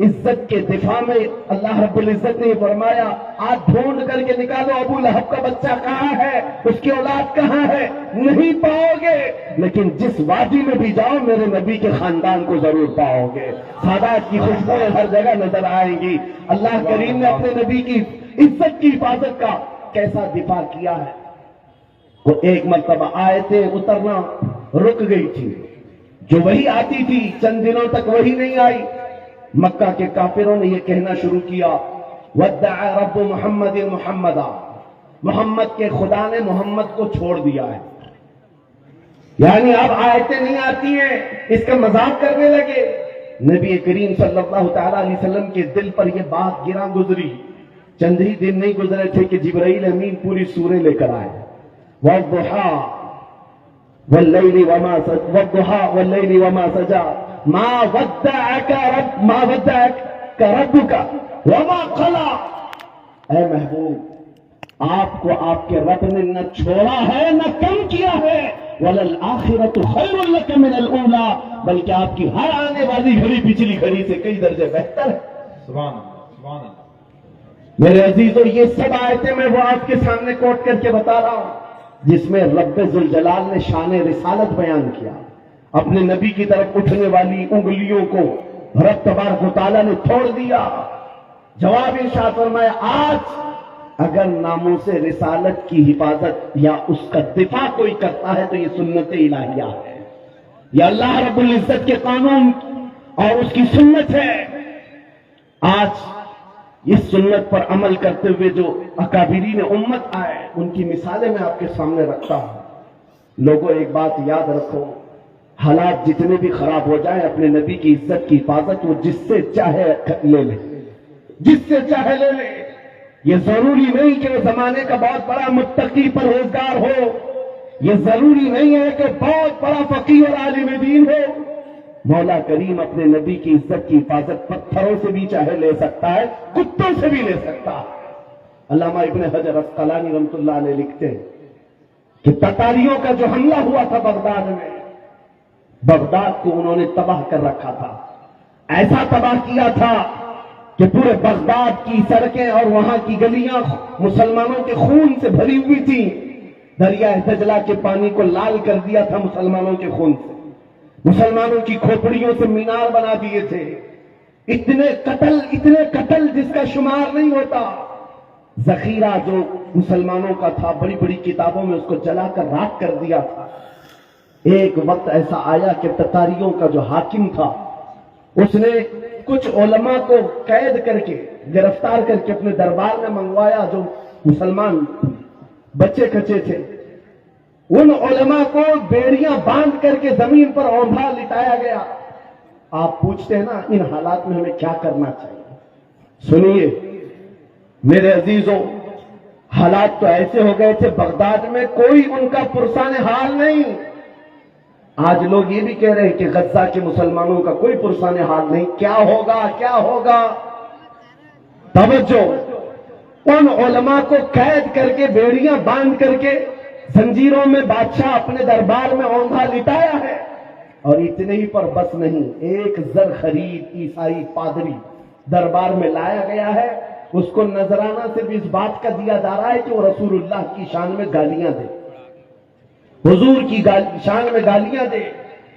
عزت کے دفاع میں اللہ رب العزت نے فرمایا آج ڈھونڈ کر کے نکالو ابو لہب کا بچہ کہاں ہے, اس کی اولاد کہاں ہے, نہیں پاؤ گے. لیکن جس وادی میں بھی جاؤ میرے نبی کے خاندان کو ضرور پاؤ گے. سادات کی خوشبوئیں ہر جگہ نظر آئیں گی. اللہ کریم نے اپنے نبی کی عزت کی حفاظت کا کیسا دفاع کیا ہے. وہ ایک مرتبہ آیتیں اترنا رک گئی تھی, جو وہی آتی تھی چند دنوں تک وہی نہیں آئی. مکہ کے کافروں نے یہ کہنا شروع کیا وَدَّعَ رَبُّ مُحَمَّدٍ مُحَمَّدًا, محمد کے خدا نے محمد کو چھوڑ دیا ہے. یعنی اب آیتیں نہیں آتی ہیں, اس کا مذاق کرنے لگے. نبی کریم صلی اللہ تعالی علیہ وسلم کے دل پر یہ بات گراں گزری. چند ہی دن نہیں گزرے تھے کہ جبرائیل امین پوری سورہ لے کر آئے. وَالضُّحَىٰ وَاللَّيْلِ وَمَا سَجَىٰ ما ودعك ربك وما قلى. اے محبوب آپ کو آپ کے رب نے نہ چھوڑا ہے نہ کم کیا ہے. وَلَلْآخِرَةُ خَيْرٌ لَكَ مِنَ الْأُولَىٰ, بلکہ آپ کی ہر آنے والی گھڑی پچھلی گھڑی سے کئی درجے بہتر ہے. سبحان اللہ, سبحان اللہ. میرے عزیزوں یہ سب آیتیں میں وہ آپ کے سامنے کوٹ کر کے بتا رہا ہوں جس میں رب ذوالجلال نے شان رسالت بیان کیا. اپنے نبی کی طرف اٹھنے والی انگلیوں کو رب تبارک و تعالیٰ نے چھوڑ دیا. جواب ارشاد فرمایا آج اگر ناموس رسالت کی حفاظت یا اس کا دفاع کوئی کرتا ہے تو یہ سنت الہیہ ہے, یہ اللہ رب العزت کے قانون اور اس کی سنت ہے. آج اس سنت پر عمل کرتے ہوئے جو اکابرین امت آئے ان کی مثالیں میں آپ کے سامنے رکھتا ہوں. لوگوں ایک بات یاد رکھو, حالات جتنے بھی خراب ہو جائیں اپنے نبی کی عزت کی حفاظت وہ جس سے چاہے لے لے, جس سے چاہے لے لے. یہ ضروری نہیں کہ وہ زمانے کا بہت بڑا متقی پرہیزگار ہو, یہ ضروری نہیں ہے کہ بہت بڑا فقیہ اور عالم دین ہو. مولا کریم اپنے نبی کی عزت کی حفاظت پتھروں سے بھی چاہے لے سکتا ہے, کتوں سے بھی لے سکتا ہے. علامہ ابن حجر عسقلانی رحمۃ اللہ علیہ لکھتے ہیں کہ تتاریوں کا جو حملہ ہوا تھا بغداد میں, بغداد کو انہوں نے تباہ کر رکھا تھا. ایسا تباہ کیا تھا کہ پورے بغداد کی سڑکیں اور وہاں کی گلیاں مسلمانوں کے خون سے بھری ہوئی تھیں. دریائے دجلہ کے پانی کو لال کر دیا تھا مسلمانوں کے خون سے. مسلمانوں کی کھوپڑیوں سے مینار بنا دیے تھے. اتنے قتل جس کا شمار نہیں ہوتا. ذخیرہ جو مسلمانوں کا تھا بڑی بڑی کتابوں میں اس کو جلا کر راکھ کر دیا تھا. ایک وقت ایسا آیا کہ تتاریوں کا جو حاکم تھا اس نے کچھ علماء کو قید کر کے گرفتار کر کے اپنے دربار میں منگوایا جو مسلمان بچے کچے تھے. ان علماء کو بیڑیاں باندھ کر کے زمین پر اوندھا لٹایا گیا. آپ پوچھتے ہیں نا ان حالات میں ہمیں کیا کرنا چاہیے. سنیے میرے عزیزوں, حالات تو ایسے ہو گئے تھے بغداد میں کوئی ان کا پرسان حال نہیں. آج لوگ یہ بھی کہہ رہے ہیں کہ غزہ کے مسلمانوں کا کوئی پرسان حال نہیں. کیا ہوگا. توجہ, ان علماء کو قید کر کے بیڑیاں باندھ کر کے زنجیروں میں بادشاہ اپنے دربار میں اوندھا لٹایا ہے. اور اتنے ہی پر بس نہیں, ایک زر خرید عیسائی پادری دربار میں لایا گیا ہے. اس کو نذرانہ صرف اس بات کا دیا جا رہا ہے کہ وہ رسول اللہ کی شان میں گالیاں دے, حضور کی شان میں گالیاں دے,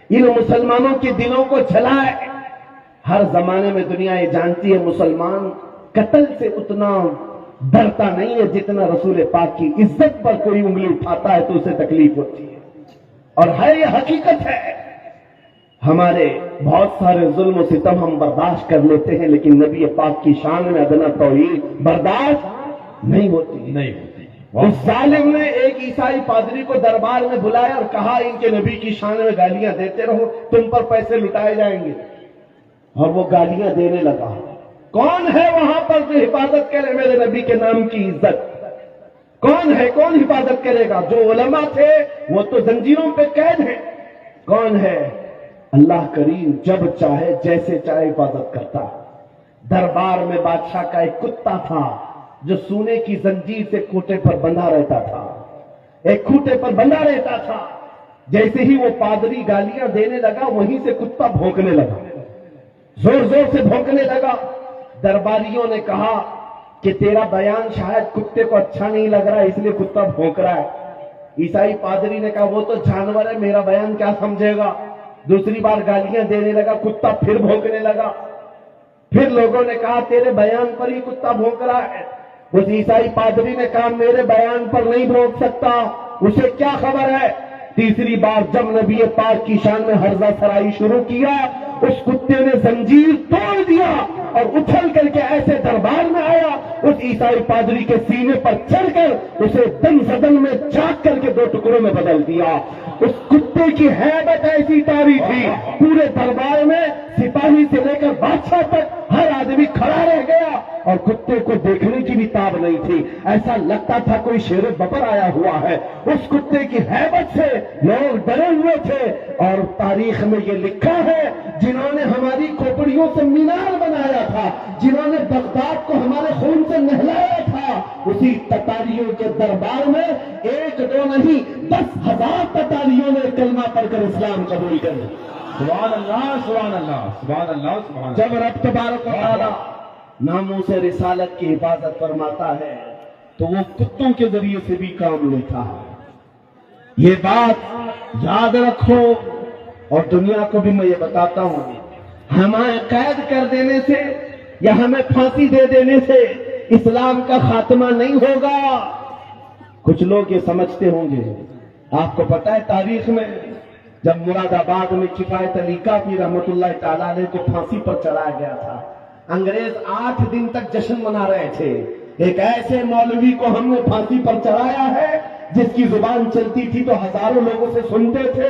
ان مسلمانوں کے دلوں کو جلائے. ہر زمانے میں دنیا یہ جانتی ہے مسلمان قتل سے اتنا ڈرتا نہیں ہے جتنا رسول پاک کی عزت پر کوئی انگلی اٹھاتا ہے تو اسے تکلیف ہوتی ہے. اور ہے یہ حقیقت ہے. ہمارے بہت سارے ظلم و ستم ہم برداشت کر لیتے ہیں لیکن نبی پاک کی شان میں ادنا توہین برداشت نہیں ہوتی. اس ظالم نے ایک عیسائی پادری کو دربار میں بلایا اور کہا ان کے نبی کی شان میں گالیاں دیتے رہو, تم پر پیسے لٹائے جائیں گے. اور وہ گالیاں دینے لگا. کون ہے وہاں پر جو حفاظت کرے میرے نبی کے نام کی عزت؟ کون ہے, کون حفاظت کرے گا؟ جو علماء تھے وہ تو زنجیروں پہ قید ہیں. کون ہے؟ اللہ کریم جب چاہے جیسے چاہے حفاظت کرتا ہے. دربار میں بادشاہ کا ایک کتا تھا جو سونے کی زنجیر سے کھوٹے پر بندھا رہتا تھا، ایک کھوٹے پر بندھا رہتا تھا۔ جیسے ہی وہ پادری گالیاں دینے لگا وہیں سے کتا بھونکنے لگا، زور زور سے بھونکنے لگا۔ درباریوں نے کہا کہ تیرا بیان شاید کتے کو اچھا نہیں لگ رہا اس لیے کتا بھونک رہا ہے۔ عیسائی پادری نے کہا وہ تو جانور ہے، میرا بیان کیا سمجھے گا۔ دوسری بار گالیاں دینے لگا، کتا پھر بھونکنے لگا۔ پھر لوگوں نے کہا تیرے بیان پر ہی کتا بھونک رہا ہے۔ اس عیسائی پادری نے کہا میرے بیان پر نہیں بھونک سکتا، اسے کیا خبر ہے۔ تیسری بار جب نبی پاک کی شان میں ہرزہ سرائی شروع کیا، اس کتے نے زنجیر توڑ دیا اور اچھل کر کے ایسے دربار میں آیا، اس عیسائی پادری کے سینے پر چڑھ کر اسے دم زدن میں چاک کر کے 2 ٹکڑوں میں بدل دیا۔ اس کتے کی ہیبت ایسی طاری تھی، پورے دربار میں سپاہی سے لے کر بادشاہ تک ہر آدمی کھڑا رہ گیا اور کتے کو دیکھنے کی بھی تاب نہیں تھی، ایسا لگتا تھا کوئی شیر ببر آیا ہوا ہے۔ اس کتے کی ہیبت سے لوگ ڈرے ہوئے تھے، اور تاریخ میں یہ لکھا ہے جنہوں نے ہماری کھوپڑیوں سے مینار بنایا تھا، جنہوں نے بغداد کو ہمارے خون سے نہلایا تھا، اسی تتاریوں کے دربار میں 1 2 نہیں 10,000 تتاریوں نے کلمہ پڑھ کر اسلام قبول کر لیا۔ سبحان اللہ سبحان اللہ سبحان اللہ سبحان اللہ۔ جب رب تبارک و تعالی ناموس رسالت کی حفاظت فرماتا ہے تو وہ کتوں کے ذریعے سے بھی کام لیتا ہے۔ یہ بات یاد رکھو، اور دنیا کو بھی میں یہ بتاتا ہوں، ہمیں قید کر دینے سے یا ہمیں پھانسی دے دینے سے اسلام کا خاتمہ نہیں ہوگا۔ کچھ لوگ یہ سمجھتے ہوں گے، آپ کو پتا ہے تاریخ میں جب مراد آباد میں کفایت علی کافی رحمت اللہ تعالیٰ علیہ کو پھانسی پر چڑھایا گیا تھا، انگریز 8 دن تک جشن منا رہے تھے۔ ایک ایسے مولوی کو ہم نے پھانسی پر چڑھایا ہے جس کی زبان چلتی تھی تو ہزاروں لوگوں سے سنتے تھے،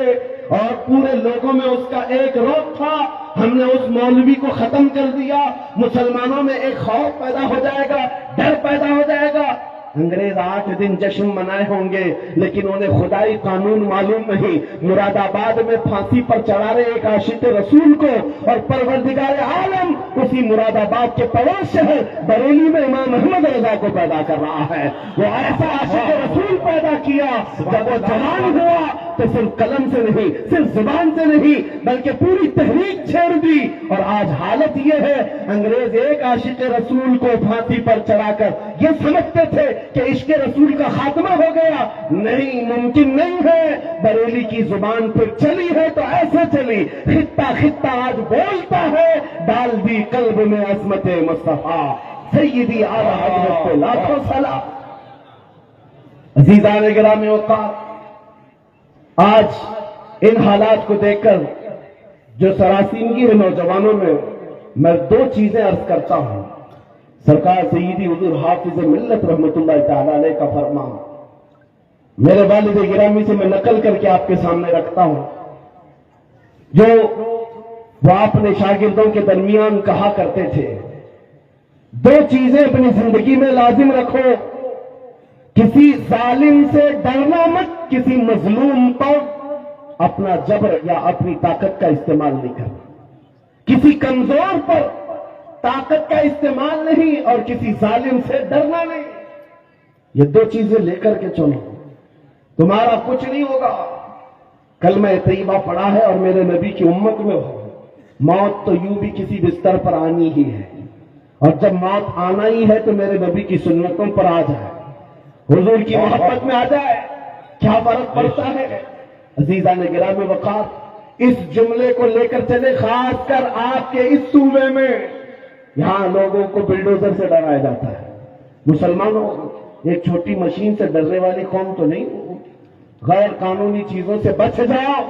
اور پورے لوگوں میں اس کا ایک روپ تھا۔ ہم نے اس مولوی کو ختم کر دیا، مسلمانوں میں ایک خوف پیدا ہو جائے گا، ڈر پیدا ہو جائے گا۔ انگریز 8 دن جشن منائے ہوں گے لیکن انہیں خدائی قانون معلوم نہیں۔ مراد آباد میں پھانسی پر چڑھا رہے ایک عاشق رسول کو، اور پروردگار عالم اسی مراد آباد کے پڑوس شہر بریلی میں امام احمد رضا کو پیدا کر رہا ہے۔ وہ ایسا عاشق رسول پیدا کیا، جب وہ جوان ہوا تو صرف قلم سے نہیں، صرف زبان سے نہیں، بلکہ پوری تحریک چھیڑ دی۔ اور آج حالت یہ ہے، انگریز ایک عاشق رسول کو پھانسی پر چڑھا کر یہ سمجھتے تھے کہ عشق رسول کا خاتمہ ہو گیا۔ نہیں، ممکن نہیں ہے۔ بریلی کی زبان پھر چلی ہے تو ایسے چلی، خطہ خطہ آج بولتا ہے، ڈال دی قلب میں عظمت مصطفیٰ سیدی اعلیٰ حضرت کو لاکھوں سلام۔ عزیزان گرامی اوقات، آج ان حالات کو دیکھ کر جو سراسیمگی ہے نوجوانوں میں، میں 2 چیزیں عرض کرتا ہوں۔ سرکار سیدی حضور حافظ ملت رحمت اللہ تعالی علیہ کا فرمان میرے والد گرامی سے میں نقل کر کے آپ کے سامنے رکھتا ہوں، جو وہ اپنے شاگردوں کے درمیان کہا کرتے تھے، 2 چیزیں اپنی زندگی میں لازم رکھو، کسی ظالم سے ڈرنا مت، کسی مظلوم پر اپنا جبر یا اپنی طاقت کا استعمال نہیں کرنا، کسی کمزور پر طاقت کا استعمال نہیں، اور کسی ظالم سے ڈرنا نہیں۔ یہ 2 چیزیں لے کر کے چلو، تمہارا کچھ نہیں ہوگا۔ کلمہ طیبہ پڑھا ہے اور میرے نبی کی امت میں ہو، موت تو یوں بھی کسی بستر پر آنی ہی ہے، اور جب موت آنا ہی ہے تو میرے نبی کی سنتوں پر آ جائے، حضور کی محبت میں آ جائے، کیا فرق پڑتا ہے۔ عزیزان گرامی وقار، اس جملے کو لے کر چلے، خاص کر آپ کے اس صوبے میں، یہاں لوگوں کو بلڈوزر سے ڈرایا جاتا ہے۔ مسلمانوں، ایک چھوٹی مشین سے ڈرنے والی قوم تو نہیں، غیر قانونی چیزوں سے بچ جاؤ۔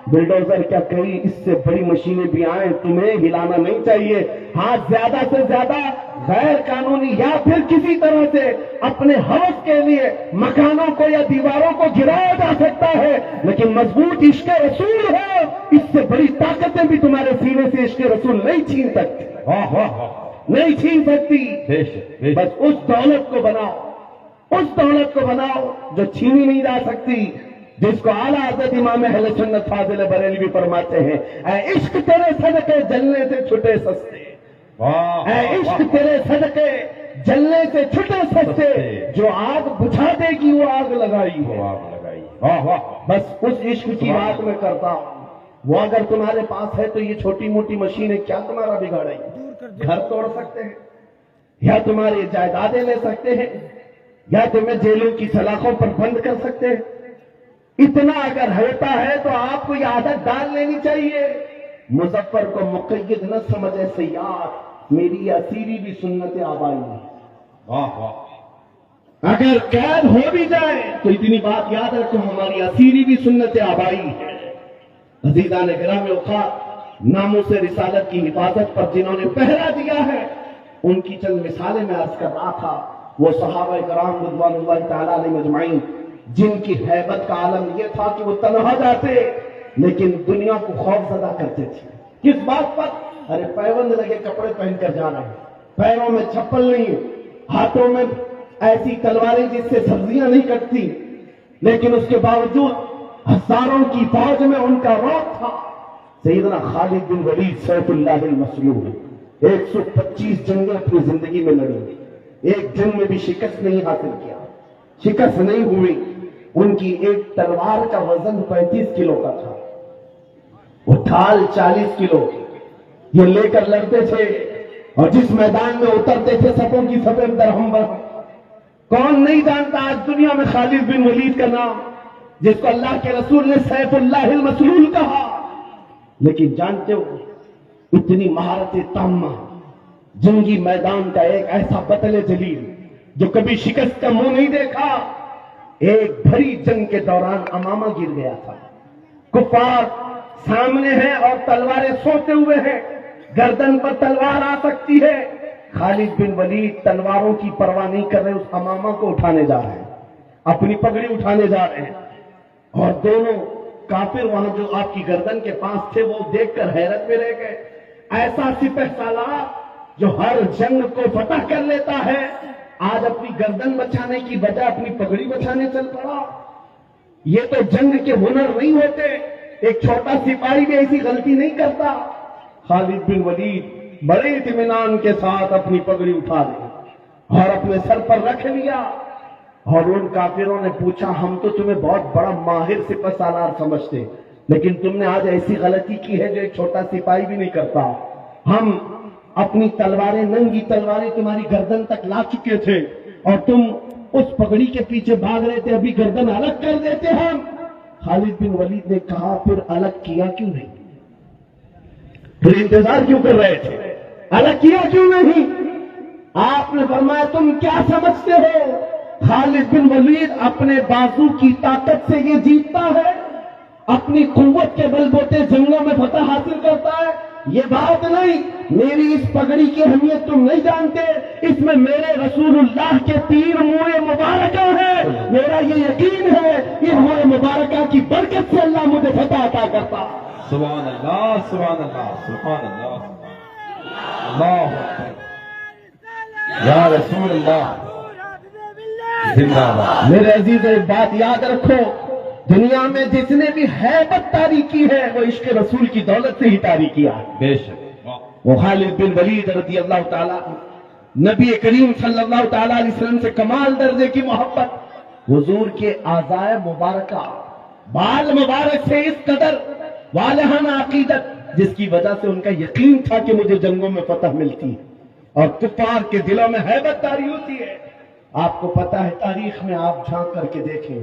بلڈوزر کیا، کئی اس سے بڑی مشینیں بھی آئیں، تمہیں ہلانا نہیں چاہیے۔ ہاں، زیادہ سے زیادہ غیر قانونی یا پھر کسی طرح سے اپنے ہوس کے لیے مکانوں کو یا دیواروں کو گرایا جا سکتا ہے، لیکن مضبوط عشق رسول ہو، اس سے بڑی طاقتیں بھی تمہارے سینے سے عشق رسول نہیں چھین سکتی، نہیں چھین سکتی۔ بس اس دولت کو بناؤ، اس دولت کو بناؤ جو چھینی نہیں جا سکتی، جس کو اعلیٰ حضرت امام اہل سنت فاضل بریلوی فرماتے ہیں، اے عشق تیرے صدقے جلنے سے چھٹے سستے، واہ اے عشق تیرے صدقے جلنے سے چھٹے سستے، جو آگ بجھا دے گی وہ آگ لگائی ہے۔ آگ لگائی، واہ واہ، بس اس عشق کی بات میں کرتا ہوں۔ وہ اگر تمہارے پاس ہے تو یہ چھوٹی موٹی مشینیں کیا تمہارا بگاڑیں گی؟ گھر توڑ سکتے ہیں، یا تمہاری جائیدادیں لے سکتے ہیں، یا تمہیں جیلوں کی سلاخوں پر بند کر سکتے ہیں۔ اتنا اگر ہوتا ہے تو آپ کو یہ عادت ڈال لینی چاہیے، مظفر کو مقید نہ سمجھے سیاح، میری اسیری بھی سنت آبائی ہے۔ واہ واہ، اگر قید ہو بھی جائے تو اتنی بات یاد رکھو، ہماری اسیری بھی سنت آبائی ہے۔ عزیزان گرام اوقات، ناموس رسالت کی حفاظت پر جنہوں نے پہرا دیا ہے، ان کی چند مثالیں میں عرض کر رہا تھا۔ وہ صحابہ کرام رضوان اللہ تعالیٰ علیہ مجمعین، جن کی ہیبت کا عالم یہ تھا کہ وہ تنہا جاتے لیکن دنیا کو خوف زدہ کرتے تھے۔ کس بات پر؟ ارے پیوند لگے کپڑے پہن کر جا رہے ہیں، پیروں میں چپل نہیں، ہاتھوں میں ایسی تلواریں جس سے سبزیاں نہیں کٹتی، لیکن اس کے باوجود ہزاروں کی فوج میں ان کا رعب تھا۔ سیدنا خالد بن ولید سیف اللہ المسلول 125 جنگیں اپنی زندگی میں لڑی، ایک جنگ میں بھی شکست نہیں حاصل کیا، شکست نہیں ہوئی۔ ان کی ایک تلوار کا وزن 35 کلو کا تھا، وہ ڈھال 40 کلو، یہ لے کر لڑتے تھے، اور جس میدان میں اترتے تھے صفوں کی صفیں درہم بر۔ کون نہیں جانتا آج دنیا میں خالد بن ولید کا نام، جس کو اللہ کے رسول نے سیف اللہ المسلول کہا؟ لیکن جانتے ہو، اتنی مہارت تامہ، جنگی میدان کا ایک ایسا بطل جلیل جو کبھی شکست کا منہ نہیں دیکھا، ایک بھری جنگ کے دوران امامہ گر گیا تھا۔ کفار سامنے ہیں اور تلواریں سوتے ہوئے ہیں، گردن پر تلوار آ سکتی ہے۔ خالد بن ولید تلواروں کی پرواہ نہیں کر رہے، اس امامہ کو اٹھانے جا رہے ہیں، اپنی پگڑی اٹھانے جا رہے ہیں، اور دونوں کافر وہاں جو آپ کی گردن کے پاس تھے وہ دیکھ کر حیرت میں رہ گئے۔ ایسا سپہ سالار جو ہر جنگ کو فتح کر لیتا ہے، آج اپنی گردن بچانے کی بجائے اپنی پگڑی بچانے چل پڑا۔ یہ تو جنگ کے ہنر نہیں ہوتے، ایک چھوٹا سپاہی بھی ایسی غلطی نہیں کرتا۔ خالد بن ولید بڑے اطمینان کے ساتھ اپنی پگڑی اٹھا لی اور اپنے سر پر رکھ لیا، اور ان کافروں نے پوچھا، ہم تو تمہیں بہت بڑا ماہر سپہ سالار سمجھتے، لیکن تم نے آج ایسی غلطی کی ہے جو ایک چھوٹا سپاہی بھی نہیں کرتا۔ ہم اپنی تلواریں، ننگی تلواریں تمہاری گردن تک لا چکے تھے، اور تم اس پگڑی کے پیچھے بھاگ رہے تھے، ابھی گردن الگ کر دیتے ہم۔ خالد بن ولید نے کہا، پھر الگ کیا کیوں نہیں؟ پھر انتظار کیوں کر رہے تھے؟ الگ کیا کیوں نہیں؟ آپ نے فرمایا، تم کیا سمجھتے ہو خالد بن ولید اپنے بازو کی طاقت سے یہ جیتتا ہے، اپنی قوت کے بل بوتے جنگوں میں فتح حاصل کرتا ہے؟ یہ بات نہیں۔ میری اس پگڑی کی اہمیت تم نہیں جانتے، اس میں میرے رسول اللہ کے 3 موئے مبارکہ ہیں، میرا یہ یقین ہے ان موئے مبارکہ کی برکت سے اللہ مجھے فتح عطا کرتا۔ سبحان اللہ، سبحان اللہ، سبحان اللہ، اللہ اکبر، یا رسول اللہ، زندہ باد۔ میرے عزیز ایک بات یاد رکھو، دنیا میں جس نے بھی ہیبت طاری کی ہے وہ عشق رسول کی دولت سے ہی طاری کیا ہے۔ بے شک، وہ خالد بن ولید رضی اللہ تعالیٰ، نبی کریم صلی اللہ تعالیٰ علیہ وسلم سے کمال درجے کی محبت، حضور کے اعضائے مبارکہ، بال مبارک سے اس قدر والہانہ عقیدت، جس کی وجہ سے ان کا یقین تھا کہ مجھے جنگوں میں فتح ملتی ہے اور کفار کے دلوں میں ہیبت طاری ہوتی ہے۔ آپ کو پتا ہے، تاریخ میں آپ جھانک کر کے دیکھیں،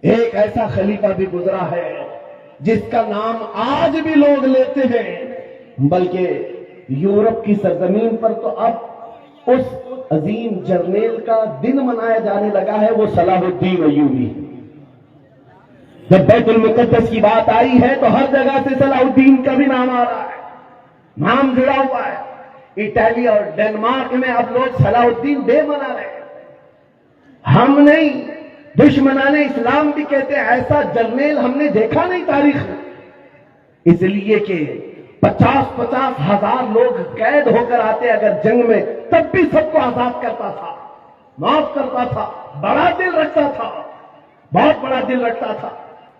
ایک ایسا خلیفہ بھی گزرا ہے جس کا نام آج بھی لوگ لیتے ہیں، بلکہ یورپ کی سرزمین پر تو اب اس عظیم جرنیل کا دن منایا جانے لگا ہے، وہ صلاح الدین ایوبی۔ جب بیت المقدس کی بات آئی ہے تو ہر جگہ سے صلاح الدین کا بھی نام آ رہا ہے، نام جڑا ہوا ہے۔ اٹلی اور ڈنمارک میں اب لوگ صلاح الدین ڈے منا رہے ہیں۔ ہم نہیں، دشمنان اسلام بھی کہتے ہیں ایسا جرنیل ہم نے دیکھا نہیں تاریخ میں، اس لیے کہ 50-50 ہزار لوگ قید ہو کر آتے اگر جنگ میں، تب بھی سب کو آزاد کرتا تھا، معاف کرتا تھا، بڑا دل رکھتا تھا، بہت بڑا دل رکھتا تھا۔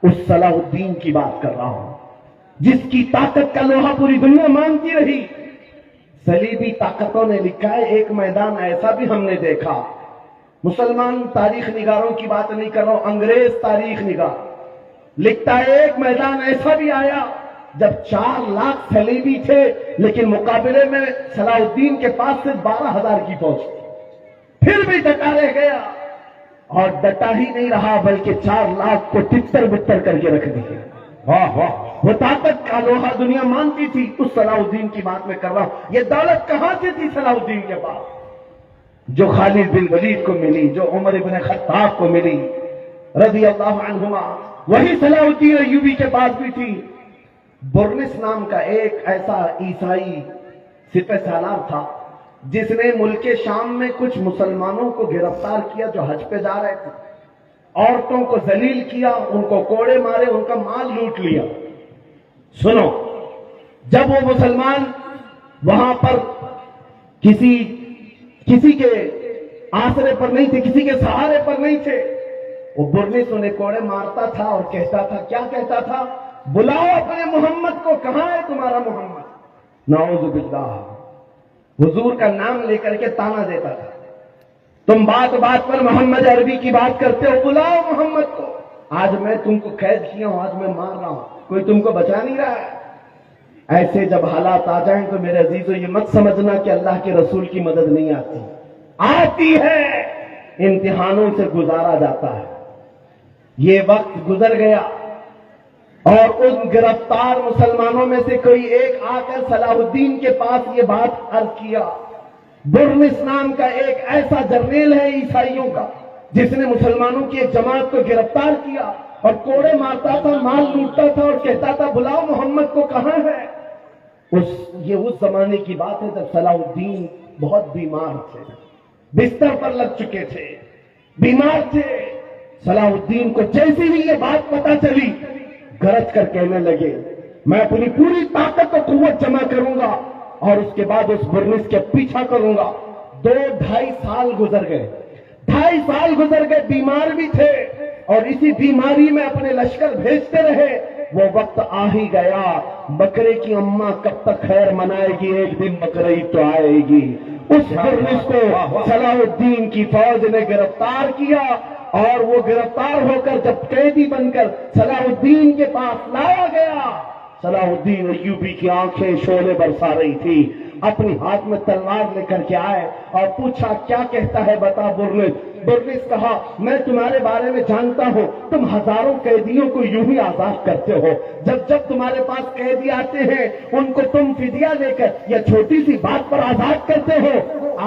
اس صلاح الدین کی بات کر رہا ہوں جس کی طاقت کا لوہا پوری دنیا مانتی رہی۔ صلیبی طاقتوں نے لکھا ہے، ایک میدان ایسا بھی ہم نے دیکھا، مسلمان تاریخ نگاروں کی بات نہیں کر رہا ہوں، انگریز تاریخ نگار لکھتا ہے ایک میدان ایسا بھی آیا جب 4 لاکھ صلیبی تھے لیکن مقابلے میں صلاح الدین کے پاس صرف 12,000 کی فوج تھی، پھر بھی ڈٹا رہ گیا، اور ڈٹا ہی نہیں رہا بلکہ 4 لاکھ کو تتر بتر کر کے رکھ دیا۔ واہ واہ، وہ طاقت کا لوہا دنیا مانتی تھی، اس صلاح الدین کی بات میں کر رہا ہوں۔ یہ دولت کہاں سے تھی صلاح الدین کے پاس؟ جو خالد بن ولید کو ملی، جو عمر بن خطاب کو ملی رضی اللہ عنہما، وہی صلاح الدین ایوبی کے پاس بھی تھی۔ برنس نام کا ایک ایسا عیسائی سپہ سالار تھا جس نے ملک شام میں کچھ مسلمانوں کو گرفتار کیا جو حج پہ جا رہے تھے، عورتوں کو ذلیل کیا، ان کو کوڑے مارے، ان کا مال لوٹ لیا۔ سنو، جب وہ مسلمان وہاں پر کسی کے آسرے پر نہیں تھے، کسی کے سہارے پر نہیں تھے، وہ برنس انہیں کوڑے مارتا تھا اور کہتا تھا، کیا کہتا تھا؟ بلاؤ اپنے محمد کو، کہاں ہے تمہارا محمد؟ نعوذ باللہ، حضور کا نام لے کر کے تانا دیتا تھا، تم بات بات پر محمد عربی کی بات کرتے ہو، بلاؤ محمد کو، آج میں تم کو قید کیا ہوں، آج میں مار رہا ہوں، کوئی تم کو بچا نہیں رہا ہے۔ ایسے جب حالات آ جائیں تو میرے عزیزو یہ مت سمجھنا کہ اللہ کے رسول کی مدد نہیں آتی، آتی ہے، امتحانوں سے گزارا جاتا ہے۔ یہ وقت گزر گیا اور ان گرفتار مسلمانوں میں سے کوئی ایک آ کر صلاح الدین کے پاس یہ بات عرض کیا۔ برنس نام کا ایک ایسا جرنیل ہے عیسائیوں کا جس نے مسلمانوں کی ایک جماعت کو گرفتار کیا اور کوڑے مارتا تھا، مال لوٹتا تھا اور کہتا تھا بلاؤ محمد کو، کہاں ہے؟ یہ اس زمانے کی بات ہے جب صلاح الدین بہت بیمار تھے، بستر پر لگ چکے تھے، بیمار تھے۔ صلاح الدین کو جیسے ہی یہ بات پتہ چلی، گرج کر کہنے لگے میں اپنی پوری طاقت و قوت جمع کروں گا اور اس کے بعد اس برنس کے پیچھا کروں گا۔ 2-2.5 سال گزر گئے، 2.5 سال گزر گئے، بیمار بھی تھے اور اسی بیماری میں اپنے لشکر بھیجتے رہے۔ وہ وقت آ ہی گیا، بکرے کی اماں کب تک خیر منائے گی، ایک دن بقرعید تو آئے گی۔ اس برنس کو صلاح الدین کی فوج نے گرفتار کیا اور وہ گرفتار ہو کر جب قیدی بن کر صلاح الدین کے پاس لایا گیا، صلاح الدین ایوبی کی آنکھیں شعلے برسا رہی تھی، اپنی ہاتھ میں تلوار لے کر کے آئے اور پوچھا کیا کہتا ہے بتا برنس۔ برنس کہا میں تمہارے بارے میں جانتا ہوں، تم ہزاروں قیدیوں کو یوں ہی آزاد کرتے ہو، جب تمہارے پاس قیدی آتے ہیں ان کو تم فدیہ لے کر یا چھوٹی سی بات پر آزاد کرتے ہو۔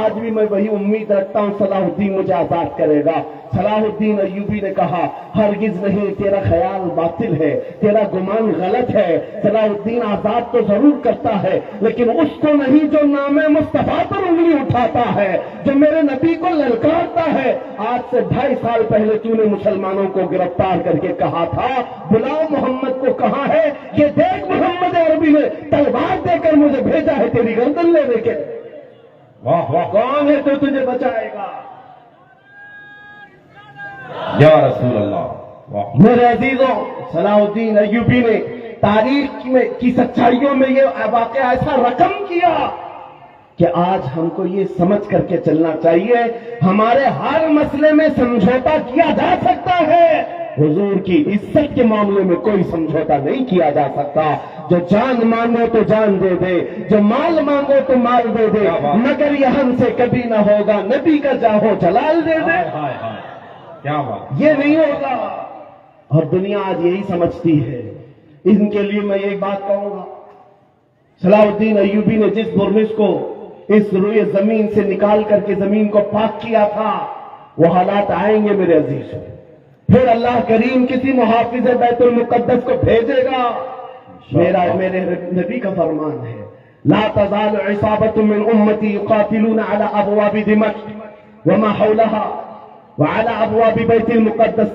آج بھی میں وہی امید رکھتا ہوں صلاح الدین مجھے آزاد کرے گا۔ صلاح الدین ایوبی نے کہا ہرگز نہیں، تیرا خیال باطل ہے، تیرا گمان غلط ہے، صلاح الدین آزاد تو ضرور کرتا ہے لیکن اس کو نہیں جو نام مصطفیٰ پر انگلی اٹھاتا ہے، جو میرے نبی کو للکارتا ہے۔ آج سے 2.5 سال پہلے تو نے مسلمانوں کو گرفتار کر کے کہا تھا بلاؤ محمد کو، کہاں ہے؟ یہ دیکھ محمد عربی نے تلوار دے کر مجھے بھیجا ہے تیری گردن لینے کے۔ واہ واہ، کون ہے تو تجھے بچائے گا؟ یا رسول اللہ، واہ میرے عزیزوں، صلاح الدین ایوبی نے تاریخ کی سچائیوں میں یہ واقعہ ایسا رقم کیا کہ آج ہم کو یہ سمجھ کر کے چلنا چاہیے ہمارے ہر مسئلے میں سمجھوتا کیا جا سکتا ہے، حضور کی عزت کے معاملے میں کوئی سمجھوتا نہیں کیا جا سکتا۔ جو جان مانگو تو جان دے دے، جو مال مانگو تو مال دے دے، مگر یہ ہم سے کبھی نہ ہوگا، نبی کا جاہو جلال دے دے، کیا بات، یہ نہیں ہوگا۔ اور دنیا آج یہی سمجھتی ہے۔ ان کے لیے میں ایک بات کہوں گا، صلاح الدین ایوبی نے جس برنس کو اس روئے زمین سے نکال کر کے زمین کو پاک کیا تھا، وہ حالات آئیں گے میرے عزیزوں، پھر اللہ کریم کسی محافظ بیت المقدس کو بھیجے گا۔ میرے نبی کا فرمان ہے لا تزال عصابة من امتی يقاتلون على ابواب دمشق وما حولها وعلى ابواب بیت المقدس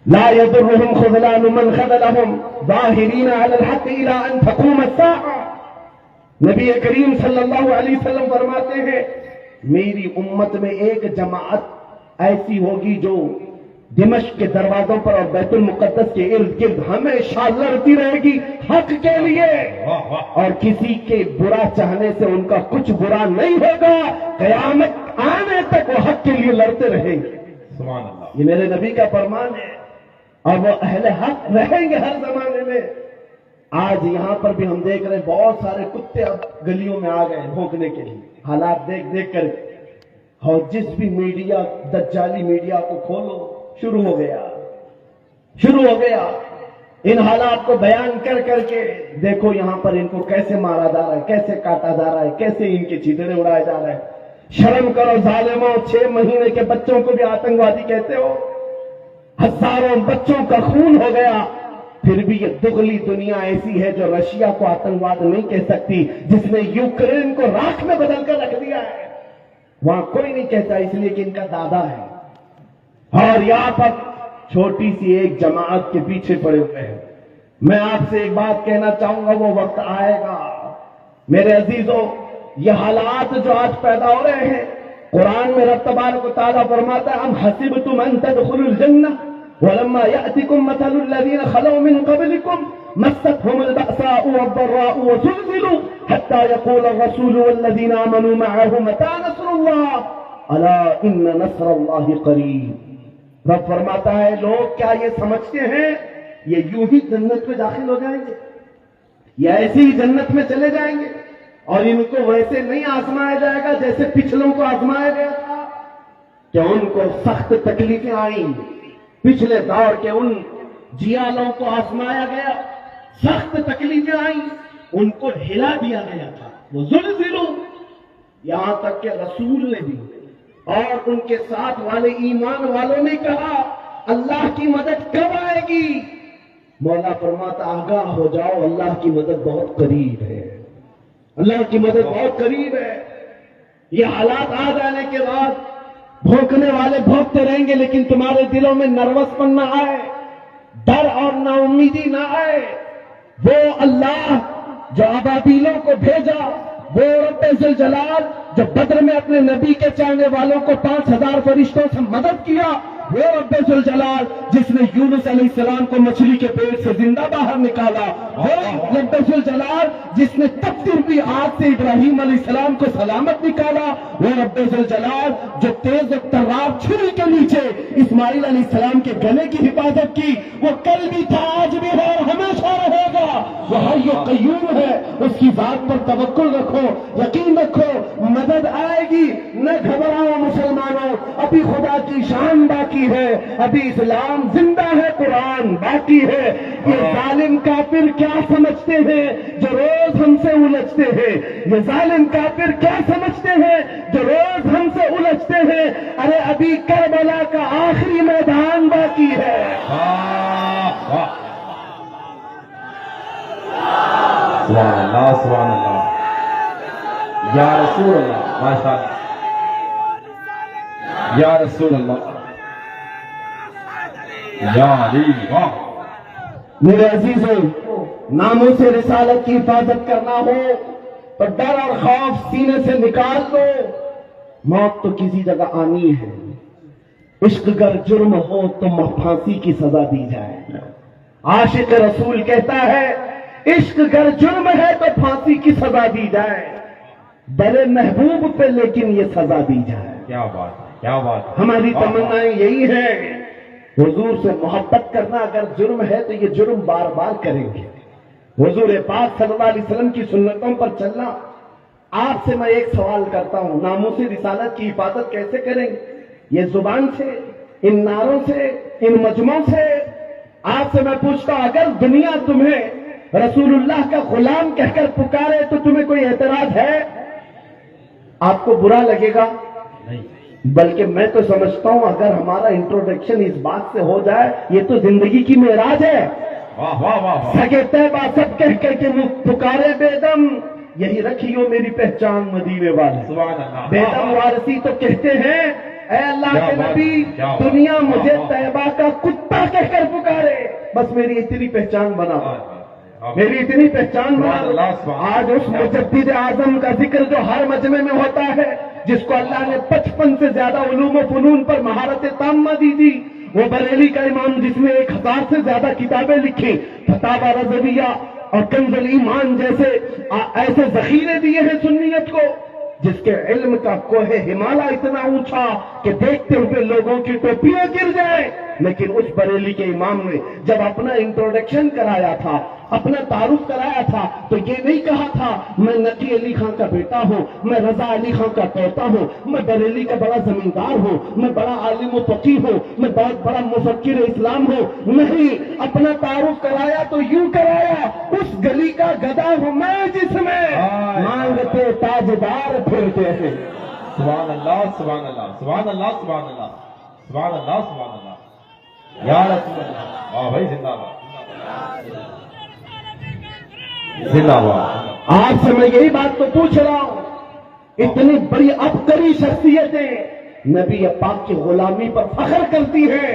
لا يضرهم خذلان من خذلهم ظاهرين على الحق الى ان تقوم الساعة۔ نبی کریم صلی اللہ علیہ وسلم فرماتے ہیں میری امت میں ایک جماعت ایسی ہوگی جو دمشق کے دروازوں پر اور بیت المقدس کے ارد گرد ہمیشہ لڑتی رہے گی حق کے لیے، اور کسی کے برا چاہنے سے ان کا کچھ برا نہیں ہوگا، قیامت آنے تک وہ حق کے لیے لڑتے رہیں گے۔ سبحان اللہ۔ یہ میرے نبی کا فرمان ہے، اور وہ اہل حق رہیں گے ہر زمانے میں۔ آج یہاں پر بھی ہم دیکھ رہے ہیں بہت سارے کتے اب گلیوں میں آ گئے بھونکنے کے لیے، حالات دیکھ دیکھ کر، اور جس بھی میڈیا دجالی میڈیا کو کھولو شروع ہو گیا ان حالات کو بیان کر کر کے، دیکھو یہاں پر ان کو کیسے مارا جا رہا ہے، کیسے کاٹا جا رہا ہے، کیسے ان کے چیتڑے اڑائے جا رہے ہیں۔ شرم کرو ظالموں، 6 مہینے کے بچوں کو بھی آتنکوادی کہتے ہو، ہزاروں بچوں کا خون ہو گیا، پھر بھی یہ دگلی دنیا ایسی ہے جو رشیا کو آتنکواد نہیں کہہ سکتی، جس نے یوکرین کو راکھ میں بدل کر رکھ دیا ہے، وہاں کوئی نہیں کہتا، اس لیے کہ ان کا دادا ہے، اور یہاں پر چھوٹی سی ایک جماعت کے پیچھے پڑے ہوئے ہیں۔ میں آپ سے ایک بات کہنا چاہوں گا، وہ وقت آئے گا میرے عزیزوں، یہ حالات جو آج پیدا ہو رہے ہیں، قرآن میں رب تبارک و تعالیٰ فرماتا ہے ام حسبتم ان تدخلوا الجنہ ولما يأتكم مثل الذين خلوا من قبلكم مستهم البأساء والضراء وزلزلوا حتى يقول الرسول والذين آمنوا معه متى نصر الله الا ان نصر الله قریب۔ رب فرماتا ہے لوگ کیا یہ سمجھتے ہیں یہ یوں ہی جنت میں داخل ہو جائیں گے، یا ایسے ہی جنت میں چلے جائیں گے، اور ان کو ویسے نہیں آزمایا جائے گا جیسے پچھلوں کو آزمایا گیا تھا، کہ ان کو سخت تکلیفیں آئیں، پچھلے دور کے ان جیالوں کو آزمایا گیا، سخت تکلیفیں آئیں، ان کو ہلا دیا گیا تھا، وہ زلزلوا، یہاں تک کہ رسول نے بھی اور ان کے ساتھ والے ایمان والوں نے کہا اللہ کی مدد کب آئے گی؟ مولا فرماتا آگاہ ہو جاؤ، اللہ کی مدد بہت قریب ہے، اللہ کی مدد بہت قریب ہے۔ یہ حالات آ جانے کے بعد بھونکنے والے بھونکتے رہیں گے، لیکن تمہارے دلوں میں نروس پن نہ آئے، ڈر اور نا امیدی نہ آئے۔ وہ اللہ جو ابابیلوں کو بھیجا، وہ رب ذوالجلال جو بدر میں اپنے نبی کے چاہنے والوں کو 5000 فرشتوں سے مدد کیا، وہ رب ذوالجلال جس نے یونس علیہ السلام کو مچھلی کے پیٹ سے زندہ باہر نکالا، وہ رب ذوالجلال جس نے تپتی ہوئی آگ سے ابراہیم علیہ السلام کو سلامت نکالا، وہ رب ذوالجلال جو تیز و ترار چھری کے نیچے اسماعیل علیہ السلام کے گلے کی حفاظت کی، وہ کل بھی تھا آج بھی ہے اور ہمیشہ رہے گا، وہ حی و قیوم ہے، اس کی ذات پر توکل رکھو، یقین رکھو، مدد آئے گی، نہ گھبراؤ مسلمانوں، ابھی خدا کی شان باقی ہے، ابھی اسلام زندہ ہے، قرآن باقی ہے۔ یہ ظالم کافر کیا سمجھتے ہیں جو روز ہم سے الجھتے ہیں؟ یہ ظالم کافر کیا سمجھتے ہیں جو روز ہم سے الجھتے ہیں؟ ارے ابھی کربلا کا آخری میدان باقی ہے۔ سبحان اللہ، سبحان اللہ، یا رسول اللہ، ماشاء اللہ، یا رسول اللہ، یا علی، واہ۔ میرے عزیزوں، ناموس رسالت کی حفاظت کرنا ہو تو ڈر اور خوف سینے سے نکال دو، موت تو کسی جگہ آنی ہے۔ عشق گر جرم ہو تو پھانسی کی سزا دی جائے۔ عاشق رسول کہتا ہے عشق گر جرم ہے تو پھانسی کی سزا دی جائے، بڑے محبوب پہ لیکن یہ سزا دی جائے۔ کیا بات ہے، کیا بات ہے، ہماری تمنائیں یہی ہیں، حضور سے محبت کرنا اگر جرم ہے تو یہ جرم بار بار کریں گے، حضور پاک صلی اللہ علیہ وسلم کی سنتوں پر چلنا۔ آپ سے میں ایک سوال کرتا ہوں، ناموس رسالت کی حفاظت کیسے کریں گے؟ یہ زبان سے، ان نعروں سے، ان مجمعوں سے؟ آپ سے میں پوچھتا ہوں اگر دنیا تمہیں رسول اللہ کا غلام کہہ کر پکارے تو تمہیں کوئی اعتراض ہے؟ آپ کو برا لگے گا؟ بلکہ میں تو سمجھتا ہوں اگر ہمارا انٹروڈکشن اس بات سے ہو جائے یہ تو زندگی کی معراج ہے۔ واہ واہ واہ، سگے طیبہ سب کہہ کر کے پکارے بے دم، یہی رکھیو میری پہچان مدینے والے۔ سبحان اللہ، بے دم وارثی تو کہتے ہیں اے اللہ کے نبی، دنیا مجھے طیبہ کا کتا کہہ کر پکارے، بس میری اتنی پہچان بنا، میری اتنی پہچان بنا۔ آج اس مجدد اعظم کا ذکر جو ہر مجمع میں ہوتا ہے، جس کو اللہ نے 55 سے زیادہ علوم و فنون پر مہارت تامہ دی تھی، وہ بریلی کا امام جس نے 1000 سے زیادہ کتابیں لکھی، فتاوی رضویہ اور کنز الایمان جیسے ایسے ذخیرے دیے ہیں سنیت کو، جس کے علم کا کوہ ہمالیہ اتنا اونچا کہ دیکھتے ہوئے لوگوں کی ٹوپیاں گر جائیں، لیکن اس بریلی کے امام نے جب اپنا انٹروڈکشن کرایا تھا، اپنا تعارف کرایا تھا، تو یہ نہیں کہا تھا میں نقی علی خان کا بیٹا ہوں، میں رضا علی خان کا پوتا ہوں، میں بریلی کا بڑا زمیندار ہوں، میں بڑا عالم و فقیہ ہوں، میں بہت بڑا مفکر اسلام ہوں۔ نہیں، اپنا تعارف کرایا تو یوں کرایا، اس گلی کا گدا ہوں میں جس میں مانگتے تاجدار پھرتے ہیں۔ سبحان اللہ سبحان اللہ سبحان اللہ سبحان اللہ سبحان اللہ سبحان اللہ یا رسول اللہ۔ واہ بھائی، زندہ باد زندہ باد۔ آپ سے میں یہی بات تو پوچھ رہا ہوں، اتنی بڑی عبقری شخصیتیں نبی پاک کی غلامی پر فخر کرتی ہیں۔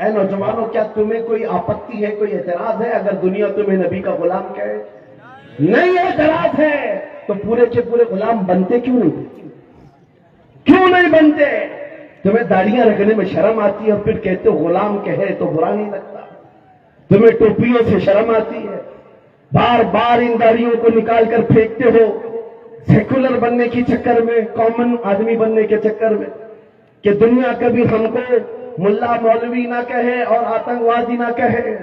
اے نوجوانوں، کیا تمہیں کوئی آپتی ہے، کوئی اعتراض ہے اگر دنیا تمہیں نبی کا غلام کہے؟ نہیں اعتراض ہے تو پورے کے پورے غلام بنتے کیوں نہیں بنتے؟ تمہیں داڑیاں رکھنے میں شرم آتی ہے اور پھر کہتے ہو غلام کہے تو برا نہیں لگتا؟ تمہیں ٹوپیوں سے شرم آتی ہے، بار بار ان داڑیوں کو نکال کر پھینکتے ہو سیکولر بننے کی چکر میں، کامن آدمی بننے کے چکر میں، کہ دنیا کبھی ہم کو ملا مولوی نہ کہے اور آتنکوادی نہ کہے۔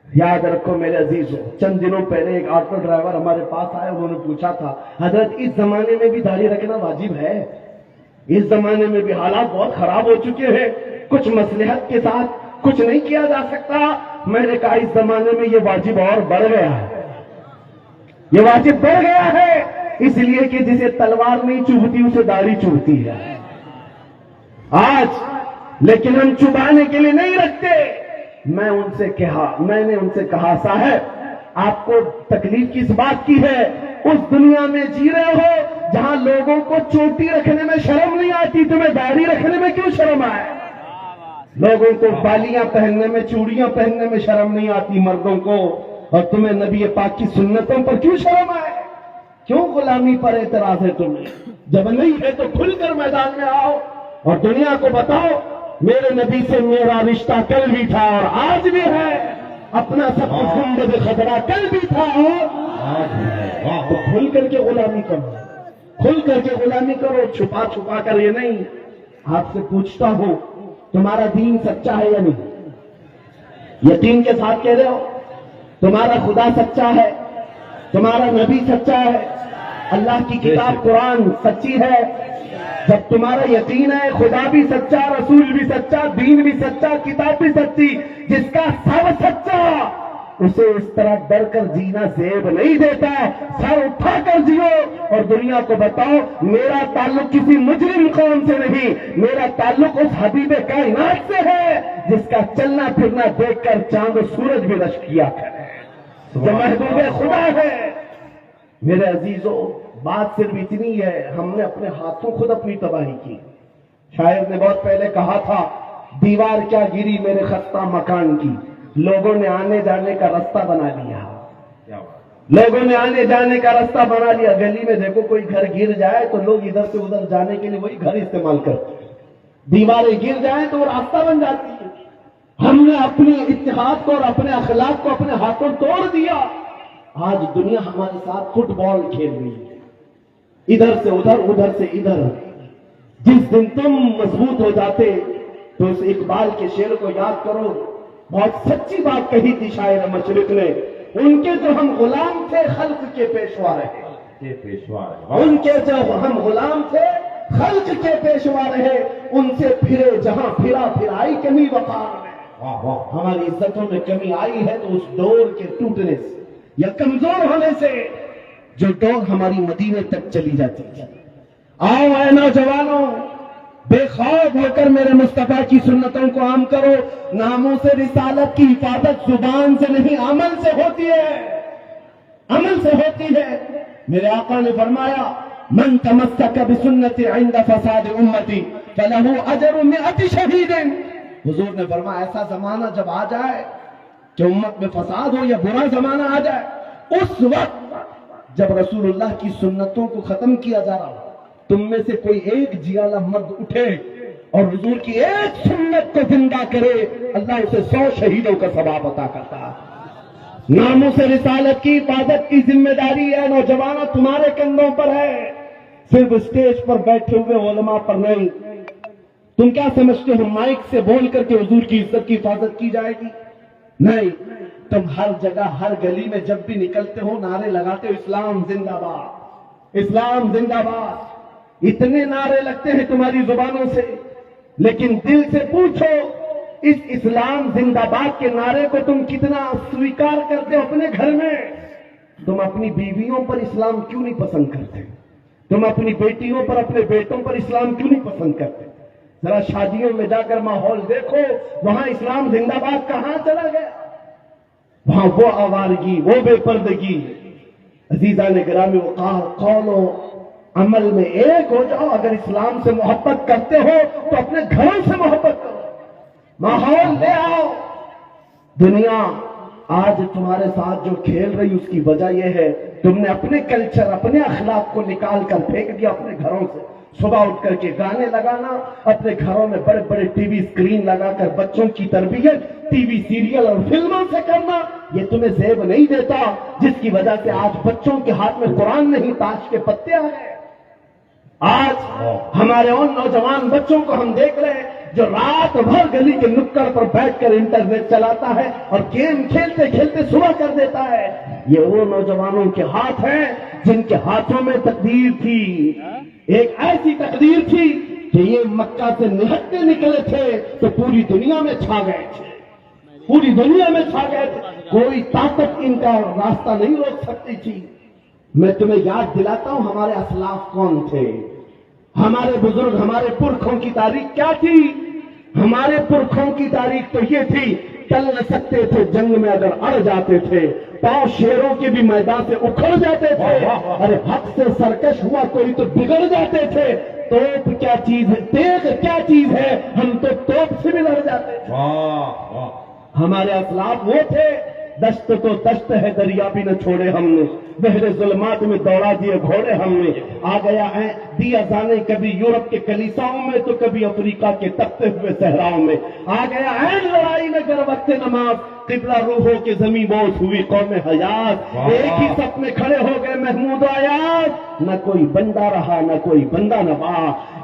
یاد رکھو میرے عزیزو، چند دنوں پہلے ایک آٹو ڈرائیور ہمارے پاس آئے، انہوں نے پوچھا تھا حضرت اس زمانے میں بھی داڑھی رکھنا واجب ہے؟ اس زمانے میں بھی حالات بہت خراب ہو چکے ہیں، کچھ مصلحت کے ساتھ کچھ نہیں کیا جا سکتا؟ میں نے کہا اس زمانے میں یہ واجب اور بڑھ گیا ہے، یہ واجب بڑھ گیا ہے، اس لیے کہ جسے تلوار نہیں چبھتی اسے داڑھی چبھتی ہے آج، لیکن ہم چبانے کے لیے نہیں رکھتے۔ میں نے ان سے کہا صاحب آپ کو تکلیف کس بات کی ہے؟ اس دنیا میں جی رہے ہو جہاں لوگوں کو چوٹی رکھنے میں شرم نہیں آتی، تمہیں داڑھی رکھنے میں کیوں شرم آئے؟ لوگوں کو بالیاں پہننے میں، چوڑیاں پہننے میں شرم نہیں آتی مردوں کو، اور تمہیں نبی پاک کی سنتوں پر کیوں شرم آئے؟ کیوں غلامی پر اعتراض ہے تمہیں؟ جب نہیں ہے تو کھل کر میدان میں آؤ اور دنیا کو بتاؤ میرے نبی سے میرا رشتہ کل بھی تھا اور آج بھی ہے، اپنا سب کچھ گنبد خضرا کل بھی تھا اور تو کھل کر کے غلامی کرو، کھل کر کے غلامی کرو، چھپا چھپا کر یہ نہیں۔ آپ سے پوچھتا ہوں تمہارا دین سچا ہے یا نہیں؟ یقین کے ساتھ کہہ رہے ہو؟ تمہارا خدا سچا ہے، تمہارا نبی سچا ہے، اللہ کی کتاب قرآن سچی ہے؟ جب تمہارا یقین ہے خدا بھی سچا، رسول بھی سچا، دین بھی سچا، کتاب بھی سچی، جس کا سب سچا، اسے اس طرح ڈر کر جینا زیب نہیں دیتا، سر اٹھا کر جیو اور دنیا کو بتاؤ میرا تعلق کسی مجرم قوم سے نہیں، میرا تعلق اس حبیب کائنات سے ہے جس کا چلنا پھرنا دیکھ کر چاند و سورج بھی رشک کیا کرے، جو محبوب خدا ہے۔ میرے عزیزو، بات صرف اتنی ہے، ہم نے اپنے ہاتھوں خود اپنی تباہی کی۔ شاعر نے بہت پہلے کہا تھا دیوار کیا گری میرے خستہ مکان کی، لوگوں نے آنے جانے کا رستہ بنا لیا، لوگوں نے آنے جانے کا رستہ بنا لیا۔ گلی میں دیکھو کوئی گھر گر جائے تو لوگ ادھر سے ادھر جانے کے لیے وہی گھر استعمال کرتے ہیں، دیواریں گر جائیں تو وہ راستہ بن جاتی ہے۔ ہم نے اپنی اتحاد کو اور اپنے اخلاق کو اپنے ہاتھوں توڑ دیا۔ آج دنیا ہمارے ساتھ فٹ بال کھیل رہی ہے، ادھر سے ادھر، ادھر سے ادھر۔ جس دن تم مضبوط ہو جاتے تو اس اقبال کے شعر کو یاد کرو، بہت سچی بات کہی تھی شاعر مشرق نے، ان کے جو ہم غلام تھے خلق کے پیشوا رہے، ان کے جو ہم غلام تھے خلق کے پیشوا رہے، ان سے پھرے جہاں پھرا پھر آئی کمی وقار میں۔ ہماری عزتوں میں کمی آئی ہے تو اس ڈور کے ٹوٹنے سے یا کمزور ہونے سے جو ڈور ہماری مدینے تک چلی جاتی ہے۔ آؤ اے نوجوانوں، بے خوف ہو کر میرے مصطفیٰ کی سنتوں کو عام کرو۔ ناموس رسالت کی حفاظت زبان سے نہیں عمل سے ہوتی ہے، عمل سے ہوتی ہے۔ میرے آقا نے فرمایا من تمسک بسنتی عند فساد امتی فلہ اجر 100 شہید۔ حضور نے فرمایا ایسا زمانہ جب آ جائے کہ امت میں فساد ہو یا برا زمانہ آ جائے، اس وقت جب رسول اللہ کی سنتوں کو ختم کیا جا رہا ہو، تم میں سے کوئی ایک جیالہ مرد اٹھے اور حضور کی ایک سنت کو زندہ کرے، اللہ اسے 100 شہیدوں کا ثواب عطا کرتا ہے۔ ناموس رسالت کی حفاظت کی ذمہ داری ہے نوجوانوں تمہارے کندھوں پر ہے، صرف اسٹیج پر بیٹھے ہوئے علماء پر نہیں۔ تم کیا سمجھتے ہو مائک سے بول کر کے حضور کی عزت کی حفاظت کی جائے گی؟ نہیں، تم ہر جگہ ہر گلی میں جب بھی نکلتے ہو نعرے لگاتے ہو اسلام زندہ باد، اسلام زندہ باد، اتنے نعرے لگتے ہیں تمہاری زبانوں سے، لیکن دل سے پوچھو اس اسلام زندہ باد کے نعرے کو تم کتنا سویکار کرتے ہو اپنے گھر میں؟ تم اپنی بیویوں پر اسلام کیوں نہیں پسند کرتے؟ تم اپنی بیٹیوں پر اپنے بیٹوں پر اسلام کیوں نہیں پسند کرتے؟ ذرا شادیوں میں جا کر ماحول دیکھو، وہاں اسلام زندہ باد کہاں چلا گیا؟ وہاں وہ آوارگی، وہ بے پردگی۔ عزیزان گرامی وقار، قول و عمل میں ایک ہو جاؤ۔ اگر اسلام سے محبت کرتے ہو تو اپنے گھروں سے محبت کرو، ماحول لے آؤ۔ دنیا آج تمہارے ساتھ جو کھیل رہی اس کی وجہ یہ ہے تم نے اپنے کلچر، اپنے اخلاق کو نکال کر پھینک دیا اپنے گھروں سے۔ صبح اٹھ کر کے گانے لگانا، اپنے گھروں میں بڑے بڑے ٹی وی اسکرین لگا کر بچوں کی تربیت ٹی وی سیریل اور فلموں سے کرنا، یہ تمہیں زیب نہیں دیتا، جس کی وجہ سے آج بچوں کے ہاتھ میں قرآن نہیں تاش کے پتے آ گئے۔ آج ہمارے ان نوجوان بچوں کو ہم دیکھ رہے ہیں جو رات بھر گلی کے نکڑ پر بیٹھ کر انٹرنیٹ چلاتا ہے اور گیم کھیلتے کھیلتے صبح کر دیتا ہے۔ یہ وہ نوجوانوں کے ہاتھ ہیں جن کے ہاتھوں میں تقدیر تھی، ایک ایسی تقدیر تھی کہ یہ مکہ سے نہتے نکلے تھے تو پوری دنیا میں چھا گئے تھے، پوری دنیا میں چھا گئے تھے، کوئی طاقت ان کا راستہ نہیں روک سکتی تھی۔ میں تمہیں یاد دلاتا ہوں ہمارے اسلاف کون تھے، ہمارے بزرگ، ہمارے پرکھوں کی تاریخ کیا تھی؟ ہمارے پرکھوں کی تاریخ تو یہ تھی، چل نہ سکتے تھے جنگ میں اگر اڑ جاتے تھے، پاؤں شیروں کے بھی میدان سے اکھڑ جاتے تھے، ارے حق سے سرکش ہوا کوئی تو بگڑ جاتے تھے۔ توپ کیا چیز ہے، تیغ کیا چیز ہے، ہم تو توپ سے بھی لڑ جاتے تھے۔ ہمارے اسلاف وہ تھے، دشت تو دشت ہے دریا بھی نہ چھوڑے ہم نے، بحر ظلمات میں دوڑا دیے گھوڑے ہم نے، آ گیا ہے دیا جانے کبھی یورپ کے کلیساؤں میں تو کبھی افریقہ کے تپتے ہوئے صحراؤں میں، آ گیا ہے لڑائی میں گر وقت نماز، قبلہ روحوں کے زمیں بوس ہوئی قوم حیات، ایک ہی سب میں کھڑے ہو گئے محمود و ایاز، نہ کوئی بندہ رہا نہ کوئی بندہ نبا۔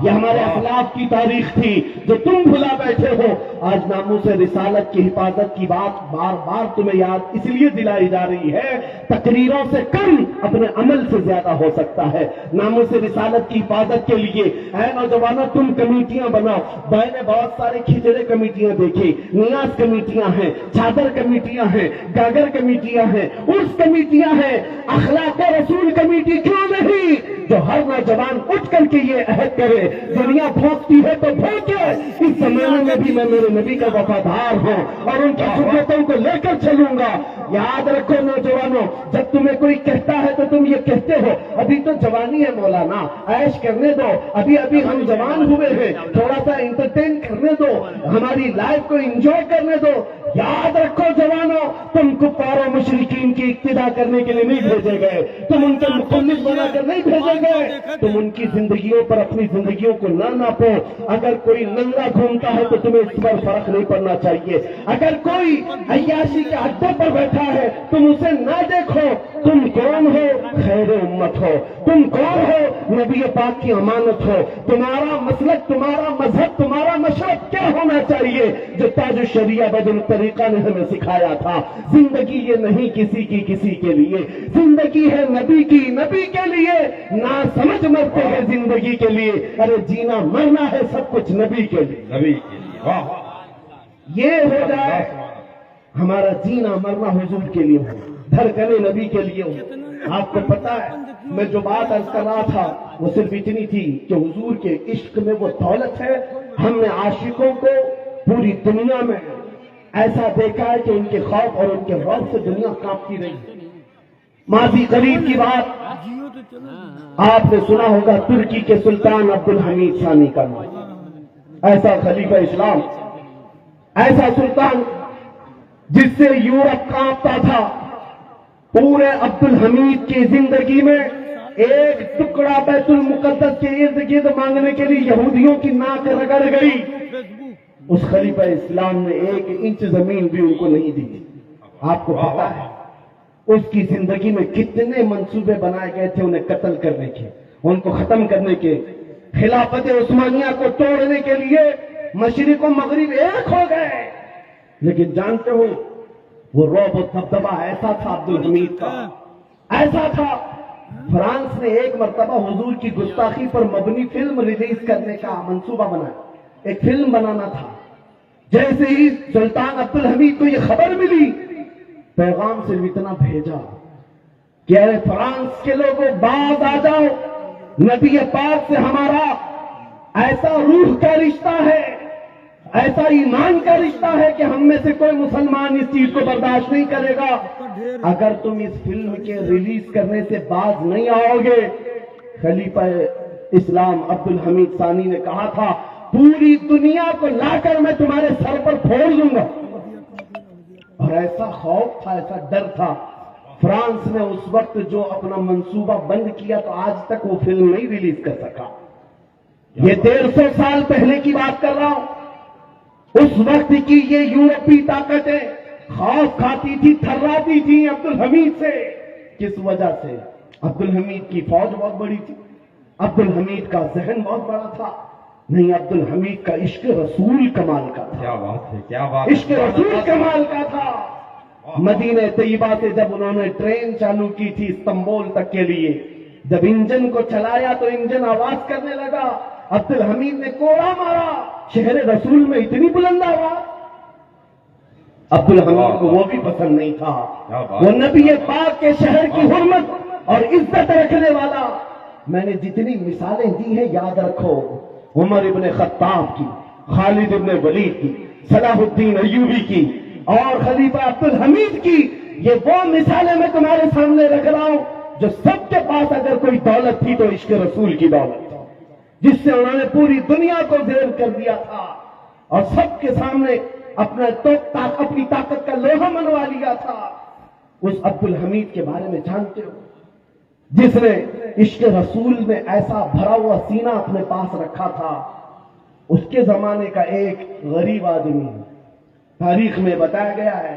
یہ ہمارے اسلاف کی تاریخ تھی جو تم بھلا بیٹھے ہو۔ آج ناموس رسالت کی حفاظت کی بات بار بار تمہیں یاد اس لیے دلائی جا رہی ہے، تقریروں سے کم اپنے عمل سے زیادہ ہو سکتا ہے۔ ناموس رسالت کی حفاظت کے لیے اے نوجوانوں تم کمیٹیاں بناؤ۔ میں نے بہت سارے کھچڑے کمیٹیاں دیکھی، نیاز کمیٹیاں ہیں، چادر کمیٹیاں ہیں، گاگر کمیٹیاں ہیں، عرس کمیٹیاں ہیں، اخلاق رسول کمیٹی کیوں نہیں جو ہر نوجوان اٹھ کر کے یہ عہد کرے، دنیا بھونکتی ہے تو بھونکے، اس زمانے میں بھی میں میرے نبی کا وفادار ہوں اور ان کی سنتوں کو لے کر چلوں گا۔ یاد رکھو نوجوانوں، جب تمہیں کوئی کہتا ہے تو تم یہ کہتے ہو ابھی تو جوانی ہے مولانا، عیش کرنے دو، ابھی ابھی ہم جوان ہوئے ہیں، تھوڑا سا انٹرٹین کرنے دو، ہماری لائف کو انجوائے کرنے دو۔ یاد رکھو جوانوں، تم کفار و مشرکین کی اقتدا کرنے کے لیے نہیں بھیجے گئے، تم ان کے مقلد بنا کر نہیں بھیجے گئے، تم ان کی زندگیوں پر اپنی زندگیوں کو نہ ناپو۔ اگر کوئی ننگا گھومتا ہے تو تمہیں اس پر فرق نہیں پڑنا چاہیے، اگر کوئی عیاشی کے اڈے پر بیٹھا ہے تم اسے نہ دیکھو۔ تم کون ہو؟ خیر امت ہو، تم کون ہو؟ نبی پاک کی امانت ہو۔ تمہارا مسلک، تمہارا مذہب، تمہارا مشرب کیا ہونا چاہیے جو تاج الشریعہ بدر طریقہ نے ہمیں سکھایا تھا؟ زندگی یہ نہیں کسی کی کسی کے لیے، زندگی ہے نبی کی نبی کے لیے، نہ سمجھ مرتے ہیں زندگی کے لیے، ارے جینا مرنا ہے سب کچھ نبی کے لیے، نبی کے لیے۔ یہ ہو جائے ہمارا جینا مرنا حضور کے لیے ہو، دھڑکنیں نبی کے لیے ہو۔ آپ کو پتا ہے میں جو بات عرض کر رہا تھا وہ صرف اتنی تھی کہ حضور کے عشق میں وہ دولت ہے۔ ہم نے عاشقوں کو پوری دنیا میں ایسا دیکھا ہے کہ ان کے خوف اور ان کے رعب سے دنیا کانپتی رہی۔ ماضی قریب کی بات آپ نے سنا ہوگا، ترکی کے سلطان عبدالحمید ثانی کا نام، ایسا خلیفہ اسلام، ایسا سلطان جس سے یورپ کانپتا تھا۔ پورے عبدالحمید کی زندگی میں ایک ٹکڑا بیت المقدس کے ارد گرد مانگنے کے لیے یہودیوں کی ناک رگڑ گئی، اس خلیفہ اسلام نے 1 انچ زمین بھی ان کو نہیں دی تھی۔ آپ کو پتا ہے اس کی زندگی میں کتنے منصوبے بنائے گئے تھے انہیں قتل کرنے کے، ان کو ختم کرنے کے، خلافت عثمانیہ کو توڑنے کے لیے مشرق و مغرب ایک ہو گئے۔ لیکن جانتے ہو وہ رعب و دبدبہ ایسا تھا عبد الحمید کا، ایسا تھا، فرانس نے ایک مرتبہ حضور کی گستاخی پر مبنی فلم ریلیز کرنے کا منصوبہ بنایا، ایک فلم بنانا تھا۔ جیسے ہی سلطان عبد الحمید کو یہ خبر ملی، پیغام صرف اتنا بھیجا کہ ارے فرانس کے لوگوں باز آ جاؤ، نبی پاک سے ہمارا ایسا روح کا رشتہ ہے، ایسا ایمان کا رشتہ ہے کہ ہم میں سے کوئی مسلمان اس چیز کو برداشت نہیں کرے گا۔ اگر تم اس فلم کے ریلیز کرنے سے باز نہیں آؤ گے، خلیفہ اسلام عبد الحمید ثانی نے کہا تھا پوری دنیا کو لا کر میں تمہارے سر پر پھوڑ دوں گا۔ اور ایسا خوف تھا، ایسا ڈر تھا، فرانس نے اس وقت جو اپنا منصوبہ بند کیا تو آج تک وہ فلم نہیں ریلیز کر سکا۔ یہ 150 سال پہلے کی بات کر رہا ہوں۔ اس وقت کی یہ یورپی طاقتیں خوف کھاتی تھی، تھراتی تھی عبد الحمید سے۔ کس وجہ سے؟ عبد الحمید کی فوج بہت بڑی تھی، عبد الحمید کا ذہن بہت بڑا تھا، نہیں عبد الحمید کا عشق رسول کمال کا تھا۔ کیا بات ہے، کیا بات ہے، عشق رسول کمال کا تھا۔ مدینہ طیبہ سے جب انہوں نے ٹرین چالو کی تھی استنبول تک کے لیے، جب انجن کو چلایا تو انجن آواز کرنے لگا، عبد الحمید نے کوڑا مارا، شہر رسول میں اتنی بلند آواز۔ عبد الحمید کو وہ بھی پسند نہیں تھا، وہ نبی پاک کے شہر کی حرمت اور عزت رکھنے والا۔ میں نے جتنی مثالیں دی ہیں یاد رکھو، عمر ابن خطاب کی، خالد ابن ولید کی، صلاح الدین ایوبی کی اور خلیفہ عبد الحمید کی، یہ وہ مثالیں میں تمہارے سامنے رکھ رہا ہوں جو سب کے پاس اگر کوئی دولت تھی تو عشق رسول کی دولت، جس سے انہوں نے پوری دنیا کو زیر کر دیا تھا اور سب کے سامنے اپنی طاقت کا لوہا منوا لیا تھا۔ اس عبد الحمید کے بارے میں جانتے ہو جس نے عشق رسول میں ایسا بھرا ہوا سینہ اپنے پاس رکھا تھا۔ اس کے زمانے کا ایک غریب آدمی، تاریخ میں بتایا گیا ہے،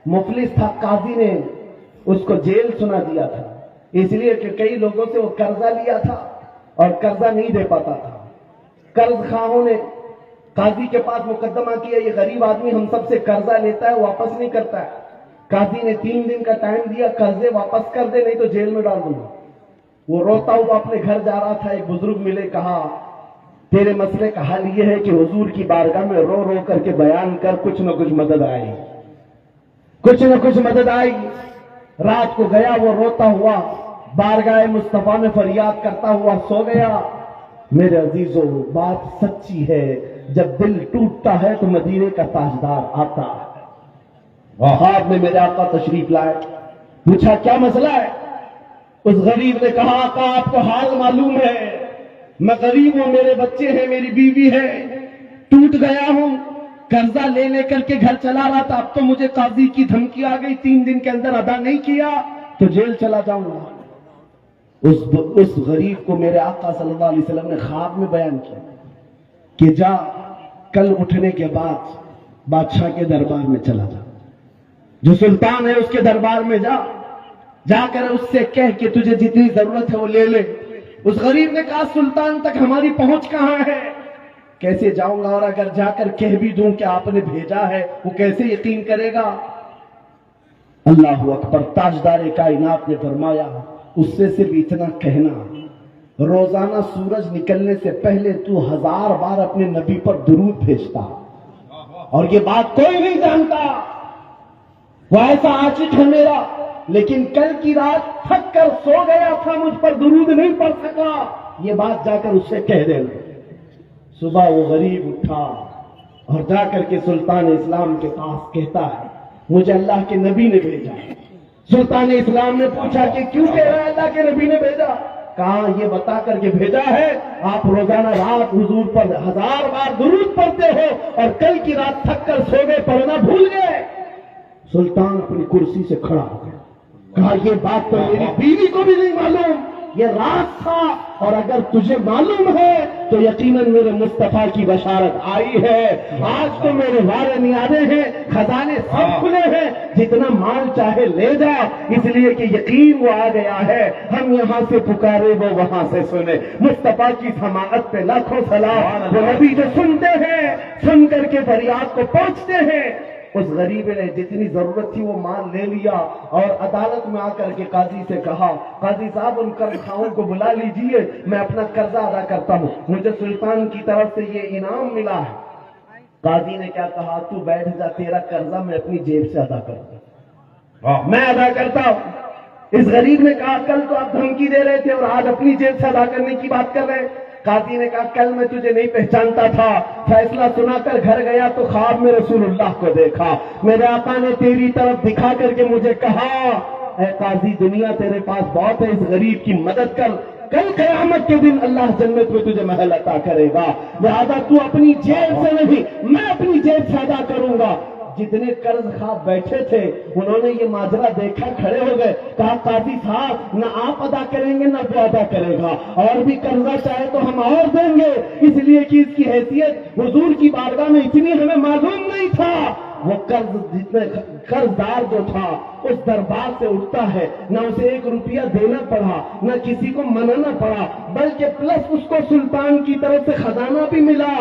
مفلس تھا، قاضی نے اس کو جیل سنا دیا تھا، اس لیے کہ کئی لوگوں سے وہ قرضہ لیا تھا اور قرضہ نہیں دے پاتا تھا۔ قرض خواہوں نے قاضی کے پاس مقدمہ کیا، یہ غریب آدمی ہم سب سے قرضہ لیتا ہے، واپس نہیں کرتا ہے۔ قاضی نے 3 دن کا ٹائم دیا، قرضے واپس کر دے نہیں تو جیل میں ڈال دوں گا۔ وہ روتا ہوا اپنے گھر جا رہا تھا، ایک بزرگ ملے، کہا تیرے مسئلے کا حل یہ ہے کہ حضور کی بارگاہ میں رو رو کر کے بیان کر، کچھ نہ کچھ مدد آئے گی، کچھ نہ کچھ مدد آئے گی۔ رات کو گیا وہ روتا ہوا بارگاہ مصطفیٰ میں فریاد کرتا ہوا سو گیا۔ میرے عزیزوں، بات سچی ہے، جب دل ٹوٹتا ہے تو مدینے کا تاجدار آتا ہے۔ خواب میں میرے آقا تشریف لائے، پوچھا کیا مسئلہ ہے؟ اس غریب نے کہا آقا آپ کو حال معلوم ہے، میں غریب ہوں، میرے بچے ہیں، میری بیوی ہے، ٹوٹ گیا ہوں، قرضہ لے کر کے گھر چلا رہا تھا، اب تو مجھے قاضی کی دھمکی آ گئی، 3 دن کے اندر ادا نہیں کیا تو جیل چلا جاؤں گا۔ اس غریب کو میرے آقا صلی اللہ علیہ وسلم نے خواب میں بیان کیا کہ جا کل اٹھنے کے بعد بادشاہ کے دربار میں چلا جا، جو سلطان ہے اس کے دربار میں جا کر اس سے کہہ کہ تجھے جتنی ضرورت ہے وہ لے لے۔ اس غریب نے کہا سلطان تک ہماری پہنچ کہاں ہے، کیسے جاؤں گا، اور اگر جا کر کہہ بھی دوں کہ آپ نے بھیجا ہے وہ کیسے یقین کرے گا۔ اللہ اکبر، تاجدار کائنات نے فرمایا اس سے صرف اتنا کہنا، روزانہ سورج نکلنے سے پہلے تو 1000 بار اپنے نبی پر درود بھیجتا، اور یہ بات کوئی نہیں جانتا، وہ ایسا عاشق ہے میرا، لیکن کل کی رات تھک کر سو گیا تھا، مجھ پر درود نہیں پڑھ سکا، یہ بات جا کر اس سے کہہ دینا۔ صبح وہ غریب اٹھا اور جا کر کے سلطان اسلام کے پاس کہتا ہے مجھے اللہ کے نبی نے بھیجا۔ سلطان اسلام نے پوچھا کہ کیوں کہہ رہا ہے اللہ کے نبی نے بھیجا؟ کہا یہ بتا کر کے بھیجا ہے آپ روزانہ رات حضور پر 1000 بار درود پڑھتے ہو، اور کل کی رات تھک کر سو گئے، پڑھنا بھول گئے۔ سلطان اپنی کرسی سے کھڑا ہو گیا، کہا یہ بات تو میری بیوی کو بھی نہیں معلوم، یہ راز تھا، اور اگر تجھے معلوم ہے تو یقیناً میرے مصطفیٰ کی بشارت آئی ہے۔ آج تو میرے وارے نیادے ہیں، خزانے سب کھلے ہیں، جتنا مال چاہے لے جا، اس لیے کہ یقین وہ آ گیا ہے، ہم یہاں سے پکارے وہ وہاں سے سنے۔ مصطفیٰ کی سماعت پہ لاکھوں سلام۔ وہ نبی جو سنتے ہیں، سن کر کے فریاد کو پہنچتے ہیں۔ اس غریب نے جتنی ضرورت تھی وہ مال لے لیا، اور عدالت میں آ کر کے قاضی سے کہا، قاضی صاحب ان قرض خواہوں کو بلا لیجئے، میں اپنا قرضہ ادا کرتا ہوں، مجھے سلطان کی طرف سے یہ انعام ملا ہے۔ قاضی نے کیا کہا، تو بیٹھ جا، تیرا قرضہ میں اپنی جیب سے ادا کرتا ہوں، میں ادا کرتا ہوں۔ اس غریب نے کہا، کل تو آپ دھمکی دے رہے تھے اور آج اپنی جیب سے ادا کرنے کی بات کر رہے ہیں۔ قاضی نے کہا، کل میں تجھے نہیں پہچانتا تھا، فیصلہ سنا کر گھر گیا تو خواب میں رسول اللہ کو دیکھا، میرے آقا نے تیری طرف دکھا کر کے مجھے کہا، اے قاضی دنیا تیرے پاس بہت ہے، اس غریب کی مدد کر، کل قیامت کے دن اللہ جنت میں تجھے محل عطا کرے گا، لہذا تو اپنی جیب سے نہیں، میں اپنی جیب سے ادا کروں گا۔ جتنے قرض خواہ بیٹھے تھے انہوں نے یہ ماجرا دیکھا، کھڑے ہو گئے، کہا قاضی صاحب نہ آپ ادا کریں گے نہ وہ ادا کرے گا، اور بھی قرضہ چاہے تو ہم اور دیں گے، اس لیے کہ اس کی حیثیت حضور کی بارگاہ میں اتنی ہمیں معلوم نہیں تھا۔ وہ قرض دار جو تھا اس دربار سے اٹھتا ہے، نہ اسے 1 روپیہ دینا پڑا، نہ کسی کو منانا پڑا، بلکہ پلس اس کو سلطان کی طرف سے خزانہ بھی ملا۔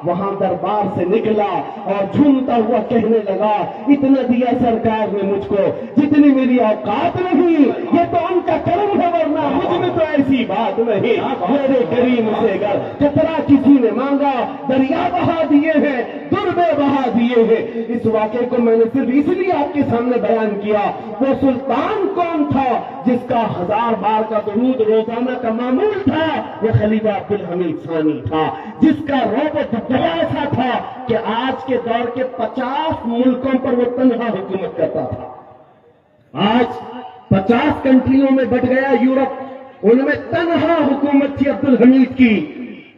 وہاں دربار سے نکلا اور جھومتا ہوا کہنے لگا، اتنا دیا سرکار نے مجھ کو جتنی میری اوقات نہیں، یہ تو ان کا کرم ہے، ورنہ مجھ میں تو ایسی بات نہیں، میرے کریم سے گر قطرہ کسی نے مانگا دریا بہا دیے ہیں، دربے بہا دیے ہیں۔ اس واقعے کو میں نے صرف اس لیے آپ کے سامنے بیان کیا، وہ سلطان کون تھا جس کا 1000 بار کا درود روزانہ کا معمول تھا، یہ خلیفہ عبدالحمید ثانی تھا، جس کا روب ایسا تھا کہ آج کے دور کے 50 ملکوں پر وہ تنہا حکومت کرتا تھا۔ آج 50 کنٹریوں میں بٹ گیا یورپ، ان میں تنہا حکومت تھی عبدالحمید کی۔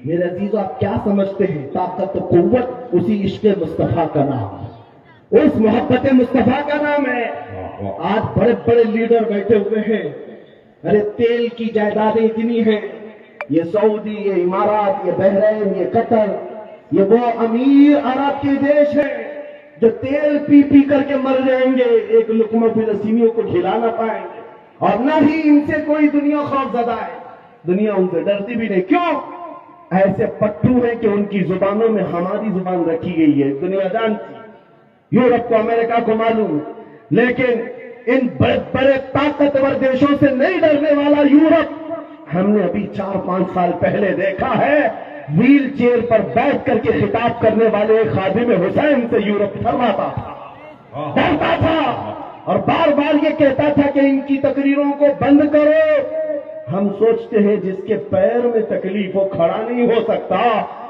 میرے عزیزو آپ کیا سمجھتے ہیں، طاقت و قوت اسی عشق مصطفیٰ کا نام ہے، اس محبت مصطفیٰ کا نام ہے۔ آج بڑے بڑے لیڈر بیٹھے ہوئے ہیں، ارے تیل کی جائیدادیں اتنی ہیں، یہ سعودی، یہ امارات، یہ بحرین، یہ قطر، یہ وہ امیر عرب کے دیش ہیں جو تیل پی پی کر کے مر جائیں گے، ایک لقمہ فلسطینیوں کو کھلا نہ پائیں گے، اور نہ ہی ان سے کوئی دنیا خوف زدہ ہے، دنیا ان سے ڈرتی بھی نہیں۔ کیوں؟ ایسے پٹھو ہیں کہ ان کی زبانوں میں ہماری زبان رکھی گئی ہے، دنیا جانتی، یورپ کو امریکہ کو معلوم، لیکن ان بڑے بڑے طاقتور دیشوں سے نہیں ڈرنے والا یورپ، ہم نے ابھی 4-5 سال پہلے دیکھا ہے، ویل چیئر پر بیٹھ کر کے خطاب کرنے والے ایک خادم حسین سے یورپ شرماتا تھا، ڈرتا تھا، اور بار بار یہ کہتا تھا کہ ان کی تقریروں کو بند کرو۔ ہم سوچتے ہیں جس کے پیر میں تکلیف وہ کھڑا نہیں ہو سکتا،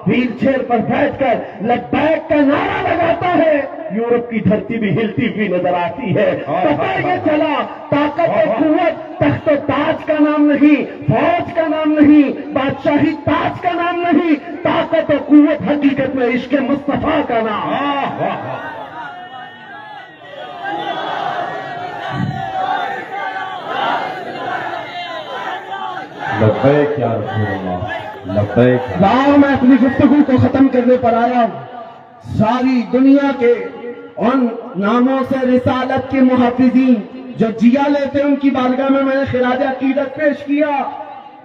ویل چیئر پر بیٹھ کر لبیک کا نعرہ لگاتا ہے، یورپ کی دھرتی بھی ہلتی ہوئی نظر آتی ہے۔ پتہ یہ چلا طاقت و قوت تخت و تاج کا نام نہیں، فوج کا نام نہیں، بادشاہی تاج کا نام نہیں، طاقت و قوت حقیقت میں عشق مصطفیٰ کا نام ہے۔ لبیک یا رسول اللہ، لبیک۔ میں اپنی گفتگو کو ختم کرنے پر آیا ہوں۔ ساری دنیا کے ان ناموں سے رسالت کے محافظین جو جیا لیتے ان کی بارگاہ میں نے خراج عقیدت پیش کیا،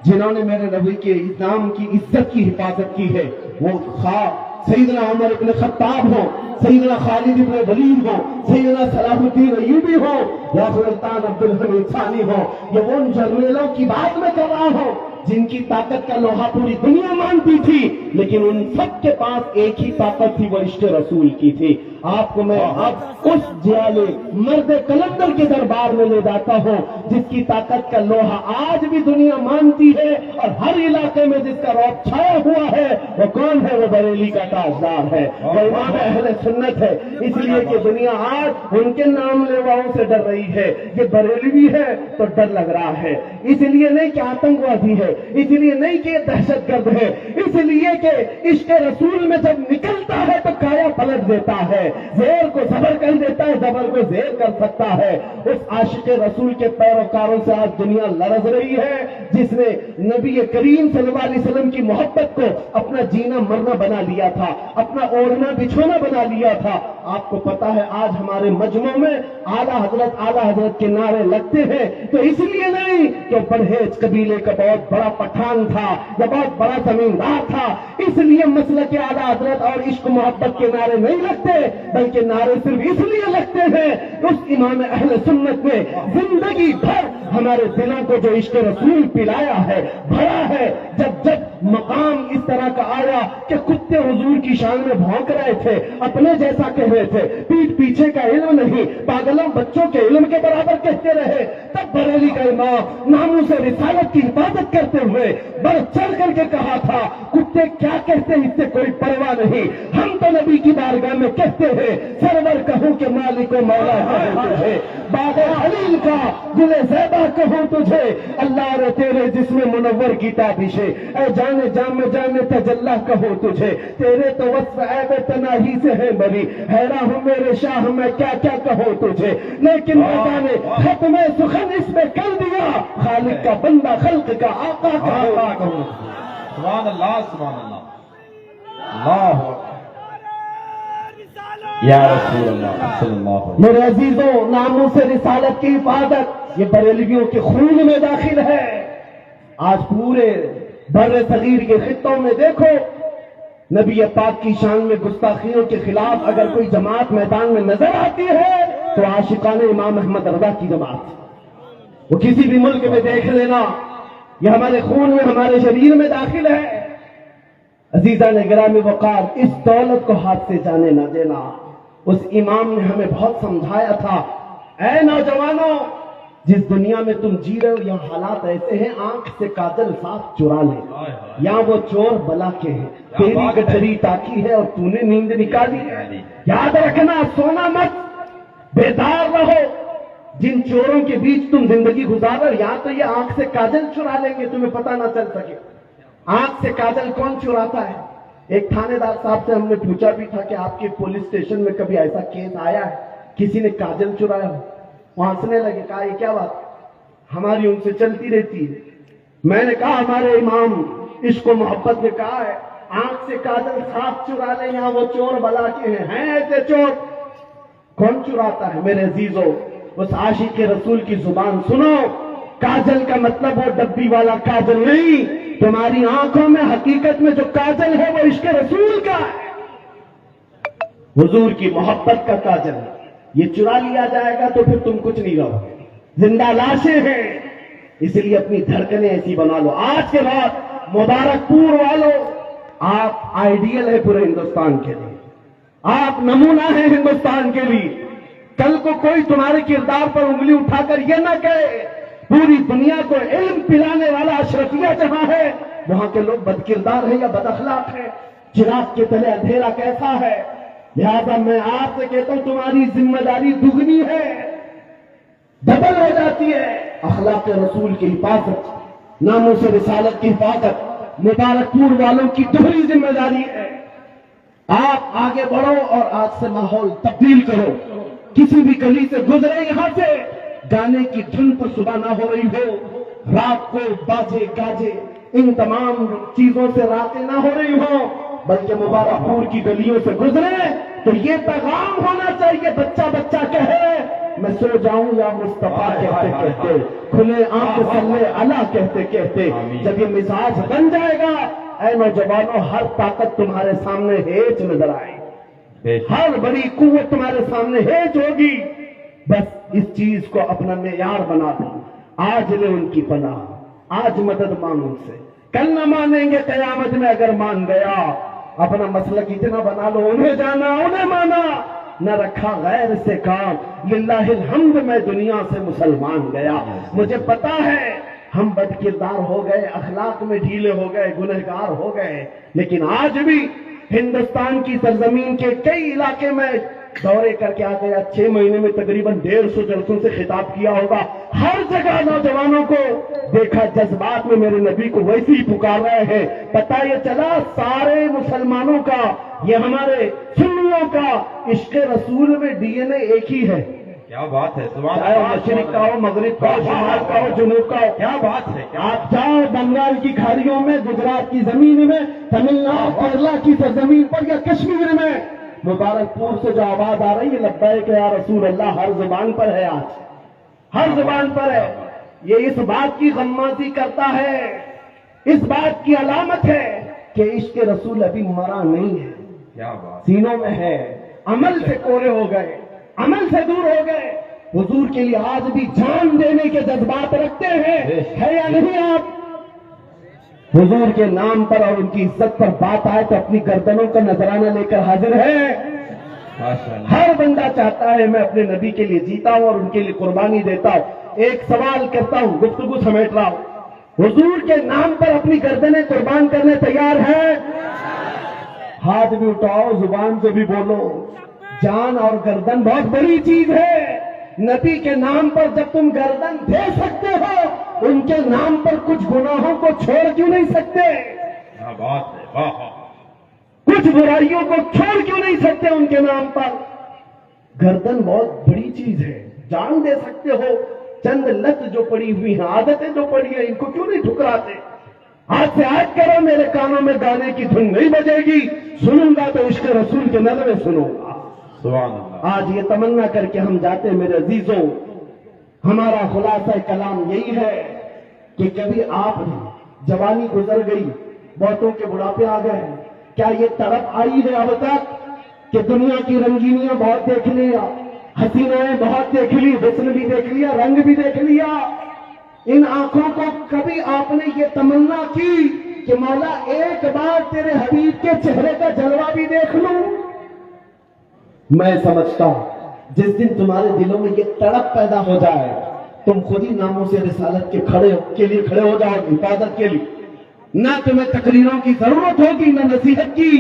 جنہوں نے میرے نبی کے نام کی عزت کی حفاظت کی ہے، وہ خواہ سیدنا عمر ابن خطاب ہو، سیدنا خالد ابن ولید ہو، سیدنا صلاح الدین ایوبی ہو، یا سلطان عبدالحمید ثانی ہو، یا وہ ان جرنیلوں کی بات میں کر رہا ہوں جن کی طاقت کا لوہا پوری دنیا مانتی تھی، لیکن ان سب کے پاس ایک ہی طاقت تھی، وہ عشق رسول کی تھی۔ آپ کو میں اب اس جیالے مرد کلندر کے دربار میں لے جاتا ہوں جس کی طاقت کا لوہا آج بھی دنیا مانتی ہے، اور ہر علاقے میں جس کا رعب چھایا ہوا ہے، وہ کون ہے؟ وہ بریلی کا تاجدار ہے، وہ امام اہل سنت ہے۔ اس لیے کہ دنیا آج ان کے نام لیواؤں سے ڈر رہی ہے، یہ بریلوی ہے تو ڈر لگ رہا ہے، اس لیے نہیں کہ آتنکوادی ہے، اس لیے نہیں کہ یہ دہشت گرد ہے، اس لیے کہ عشق رسول میں جب نکلتا ہے تو کایا پلٹ دیتا ہے، زیر کو زبر کر دیتا ہے، زبر کو زیر کر سکتا ہے۔ اس عاشق رسول کے پیروکاروں سے آج دنیا لرز رہی ہے، جس نے نبی کریم صلی اللہ علیہ وسلم کی محبت کو اپنا جینا مرنا بنا لیا تھا، اپنا اوڑھنا بچھونا بنا لیا تھا۔ آپ کو پتا ہے آج ہمارے مجمع میں اعلیٰ حضرت کے نعرے لگتے ہیں تو اس لیے نہیں کہ پرہیز قبیلے کا بہت بڑا پٹھان تھا یا بہت بڑا زمیندار تھا، اس لیے مسلک اعلیٰ حضرت اور عشق محبت کے نعرے نہیں لگتے، بلکہ نعرے صرف اس لیے لگتے ہیں اس امام اہل سنت نے زندگی بھر ہمارے دلوں کو جو عشق رسول پلایا ہے، بھرا ہے۔ جب مقام اس طرح کا آیا کہ کتے حضور کی شان میں بھونک رہے تھے، اپنے جیسا کہہ رہے تھے، پیٹ پیچھے کا علم نہیں، پاگلوں بچوں کے علم کے برابر کہتے رہے، تب بریلی کا امام ناموس رسالت کی حفاظت کرتے ہوئے بڑھ چڑھ کر کے کہا تھا کتے کیا کہتے اس سے کوئی پرواہ نہیں، ہم تو نبی کی بارگاہ میں کہتے ہیں سرور کہوں کہ مالک و مولا کہوں تجھے، باغ خلیل کا گل زیبا کہوں تجھے، اللہ رے تیرے جسم منور کی تابش ہے، اے جانے جام جانے تجلا کہوں تجھے، تیرے تو وصف عیب تناہی سے ہے بری، حیران ہوں میرے شاہ میں کیا کیا کہوں تجھے، لیکن نے ختم سخن اس پہ کر دیا، خالق کا بندہ خلق کا آقا کہوں۔ سبحان اللہ سبحان اللہ، اللہ یا رسول اللہ صلی اللہ علیہ وسلم۔ میرے عزیزوں، ناموس رسالت کی حفاظت یہ بریلویوں کے خون میں داخل ہے۔ آج پورے بر صغیر کے خطوں میں دیکھو، نبی پاک کی شان میں گستاخیوں کے خلاف اگر کوئی جماعت میدان میں نظر آتی ہے تو عاشقان امام احمد رضا کی جماعت، وہ کسی بھی ملک میں دیکھ لینا، یہ ہمارے خون میں ہمارے شریر میں داخل ہے۔ عزیزان گرامی وقار، اس دولت کو ہاتھ سے جانے نہ دینا۔ اس امام نے ہمیں بہت سمجھایا تھا، اے نوجوانوں، جس دنیا میں تم جی رہے ہو یہاں حالات ایسے ہیں، آنکھ سے کاجل صاف چرا لے، یہاں وہ چور بلا کے ہیں، تیری گٹھری تاکی ہے اور تو نے نیند نکالی ہے۔ یاد رکھنا، سونا مت، بیدار رہو۔ جن چوروں کے بیچ تم زندگی گزار رہے، یا تو یہ آنکھ سے کاجل چرا لیں گے، تمہیں پتہ نہ چل سکے۔ آنکھ سے کاجل کون چراتا ہے؟ ایک تھانے دار صاحب سے ہم نے پوچھا بھی تھا کہ آپ کے پولیس اسٹیشن میں کبھی ایسا کیس آیا ہے کسی نے کاجل چرایا ہو؟ وہ ہنسنے لگے، کہا یہ کیا بات، ہماری ان سے چلتی رہتی ہے۔ میں نے کہا ہمارے امام عشق و محبت نے کہا ہے آنکھ سے کاجل صاف چرا لیں، یہاں وہ چور بلا کے ہیں ایسے چور۔ کون چراتا ہے میرے عزیزوں؟ اس عاشق رسول کی زبان سنو، کاجل کا مطلب وہ ڈبی والا کاجل نہیں، تمہاری آنکھوں میں حقیقت میں جو کاجل ہے وہ عشق رسول کا ہے، حضور کی محبت کا کاجل ہے۔ یہ چرا لیا جائے گا تو پھر تم کچھ نہیں رہو گے، زندہ لاشیں ہیں، اس لیے اپنی دھڑکنیں ایسی بنا لو۔ آج کے بعد مبارک پور والوں، آپ آئیڈیل ہے پورے ہندوستان کے لیے، آپ نمونہ ہیں ہندوستان کے لیے۔ کل کو کوئی تمہارے کردار پر انگلی اٹھا کر یہ نہ کہے پوری دنیا کو علم پلانے والا اشرفیہ جہاں ہے وہاں کے لوگ بد کردار ہیں یا بد اخلاق ہیں۔ چراغ کے تلے اندھیرا کیسا ہے؟ لہذا میں آپ سے کہتا ہوں تمہاری ذمہ داری دگنی ہے، ڈبل ہو جاتی ہے۔ اخلاق رسول کی حفاظت، ناموس رسالت کی حفاظت مبارک پور والوں کی دوہری ذمہ داری ہے۔ آپ آگے بڑھو اور آج سے ماحول تبدیل کرو۔ کسی بھی گلی سے گزرے یہاں سے، گانے کی دھن پر صبح نہ ہو رہی ہو، رات کو باجے گاجے ان تمام چیزوں سے راتیں نہ ہو رہی ہوں، بلکہ مبارک پور کی گلیوں سے گزرے تو یہ پیغام ہونا چاہیے، بچہ بچہ کہے میں سو جاؤں یا مصطفیٰ کہتے کہتے، کھلے آنکھ صلی اللہ کہتے کہتے۔ جب یہ مزاج بن جائے گا اے نوجوانوں، ہر طاقت تمہارے سامنے ہیچ نظر آئے، ہر بڑی قوت تمہارے سامنے ہیچ ہوگی۔ بس اس چیز کو اپنا معیار بنا دو، آج لے ان کی پناہ، آج مدد مانگ ان سے، کل نہ مانیں گے قیامت میں اگر مان گیا۔ اپنا مسلک اتنا بنا لو، انہیں جانا انہیں مانا، نہ رکھا غیر سے کام، للہ الحمد میں دنیا سے مسلمان گیا۔ مجھے پتا ہے ہم بد کردار ہو گئے، اخلاق میں ڈھیلے ہو گئے، گنہگار ہو گئے، لیکن آج بھی ہندوستان کی سرزمین کے کئی علاقے میں دورے کر کے آ گیا 6 مہینے میں تقریباً 150 جلسوں سے خطاب کیا ہوگا. ہر جگہ نوجوانوں کو دیکھا جذبات میں میرے نبی کو ویسے ہی پکار رہے ہیں. پتہ یہ چلا سارے مسلمانوں کا, یہ ہمارے سنیوں کا عشق رسول میں ڈی این اے ایک ہی ہے. کیا بات ہے, سبحان چاہے وہ اللہ, مشرق کا ہو, مغرب کا ہو, شمال کا ہو, جنوب کا ہو. کیا بات ہے, آپ جاؤ بنگال کی کھاڑیوں میں, گجرات کی زمین میں, تمل ناڈو کیرلا کی سرزمین پر یا کشمیر میں, مبارک پور سے جو آواز آ رہی ہے لبیک یا رسول اللہ, ہر زبان پر ہے. آج ہر زبان پر ہے. یہ اس بات کی غمازی کرتا ہے, اس بات کی علامت ہے کہ عشق رسول ابھی مرا نہیں ہے, کیا بات, سینوں میں ہے. عمل سے کورے ہو گئے, عمل سے دور ہو گئے. حضور کے لیے آج بھی جان دینے کے جذبات رکھتے ہیں, ہے یا نہیں آپ؟ حضور کے نام پر اور ان کی عزت پر بات آئے تو اپنی گردنوں کا نذرانہ لے کر حاضر ہے. ماشاءاللہ, ہر بندہ چاہتا ہے میں اپنے نبی کے لیے جیتا ہوں اور ان کے لیے قربانی دیتا ہوں. ایک سوال کرتا ہوں, گفتگو سمیٹ رہا ہوں, حضور کے نام پر اپنی گردنیں قربان کرنے تیار ہیں؟ ہاتھ بھی اٹھاؤ, زبان سے بھی بولو. جان اور گردن بہت بڑی چیز ہے. نبی کے نام پر جب تم گردن دے سکتے ہو, ان کے نام پر کچھ گناہوں کو چھوڑ کیوں نہیں سکتے؟ کیا بات ہے, واہ واہ, کچھ برائیوں کو چھوڑ کیوں نہیں سکتے ان کے نام پر؟ گردن بہت بڑی چیز ہے, جان دے سکتے ہو. چند لت جو پڑی ہوئی ہیں, عادتیں جو پڑی ہیں, ان کو کیوں نہیں ٹھکراتے؟ آج سے آج کرو, میرے کانوں میں گانے کی دھن نہیں بجے گی, سنوں گا تو عشق رسول کے نغمے سنوں گا. سبحان اللہ. آج یہ تمنا کر کے ہم جاتے میرے عزیزوں, ہمارا خلاصہ کلام یہی ہے کہ کبھی آپ نے جوانی گزر گئی, بہتوں کے بڑھاپے آ گئے, کیا یہ تڑپ آئی ہے اب تک کہ دنیا کی رنگینیاں بہت دیکھ لیا, حسینائیں بہت دیکھ لی, حسن بھی دیکھ لیا, رنگ بھی دیکھ لیا, ان آنکھوں کو کبھی آپ نے یہ تمنا کی کہ مولا ایک بار تیرے حبیب کے چہرے کا جلوہ بھی دیکھ لوں؟ میں سمجھتا ہوں جس دن تمہارے دلوں میں یہ تڑپ پیدا ہو جائے, تم خود ہی ناموں سے رسالت کے لیے کھڑے ہو جاؤ, حفاظت کے لیے. نہ تمہیں تقریروں کی ضرورت ہوگی, نہ نصیحت کی.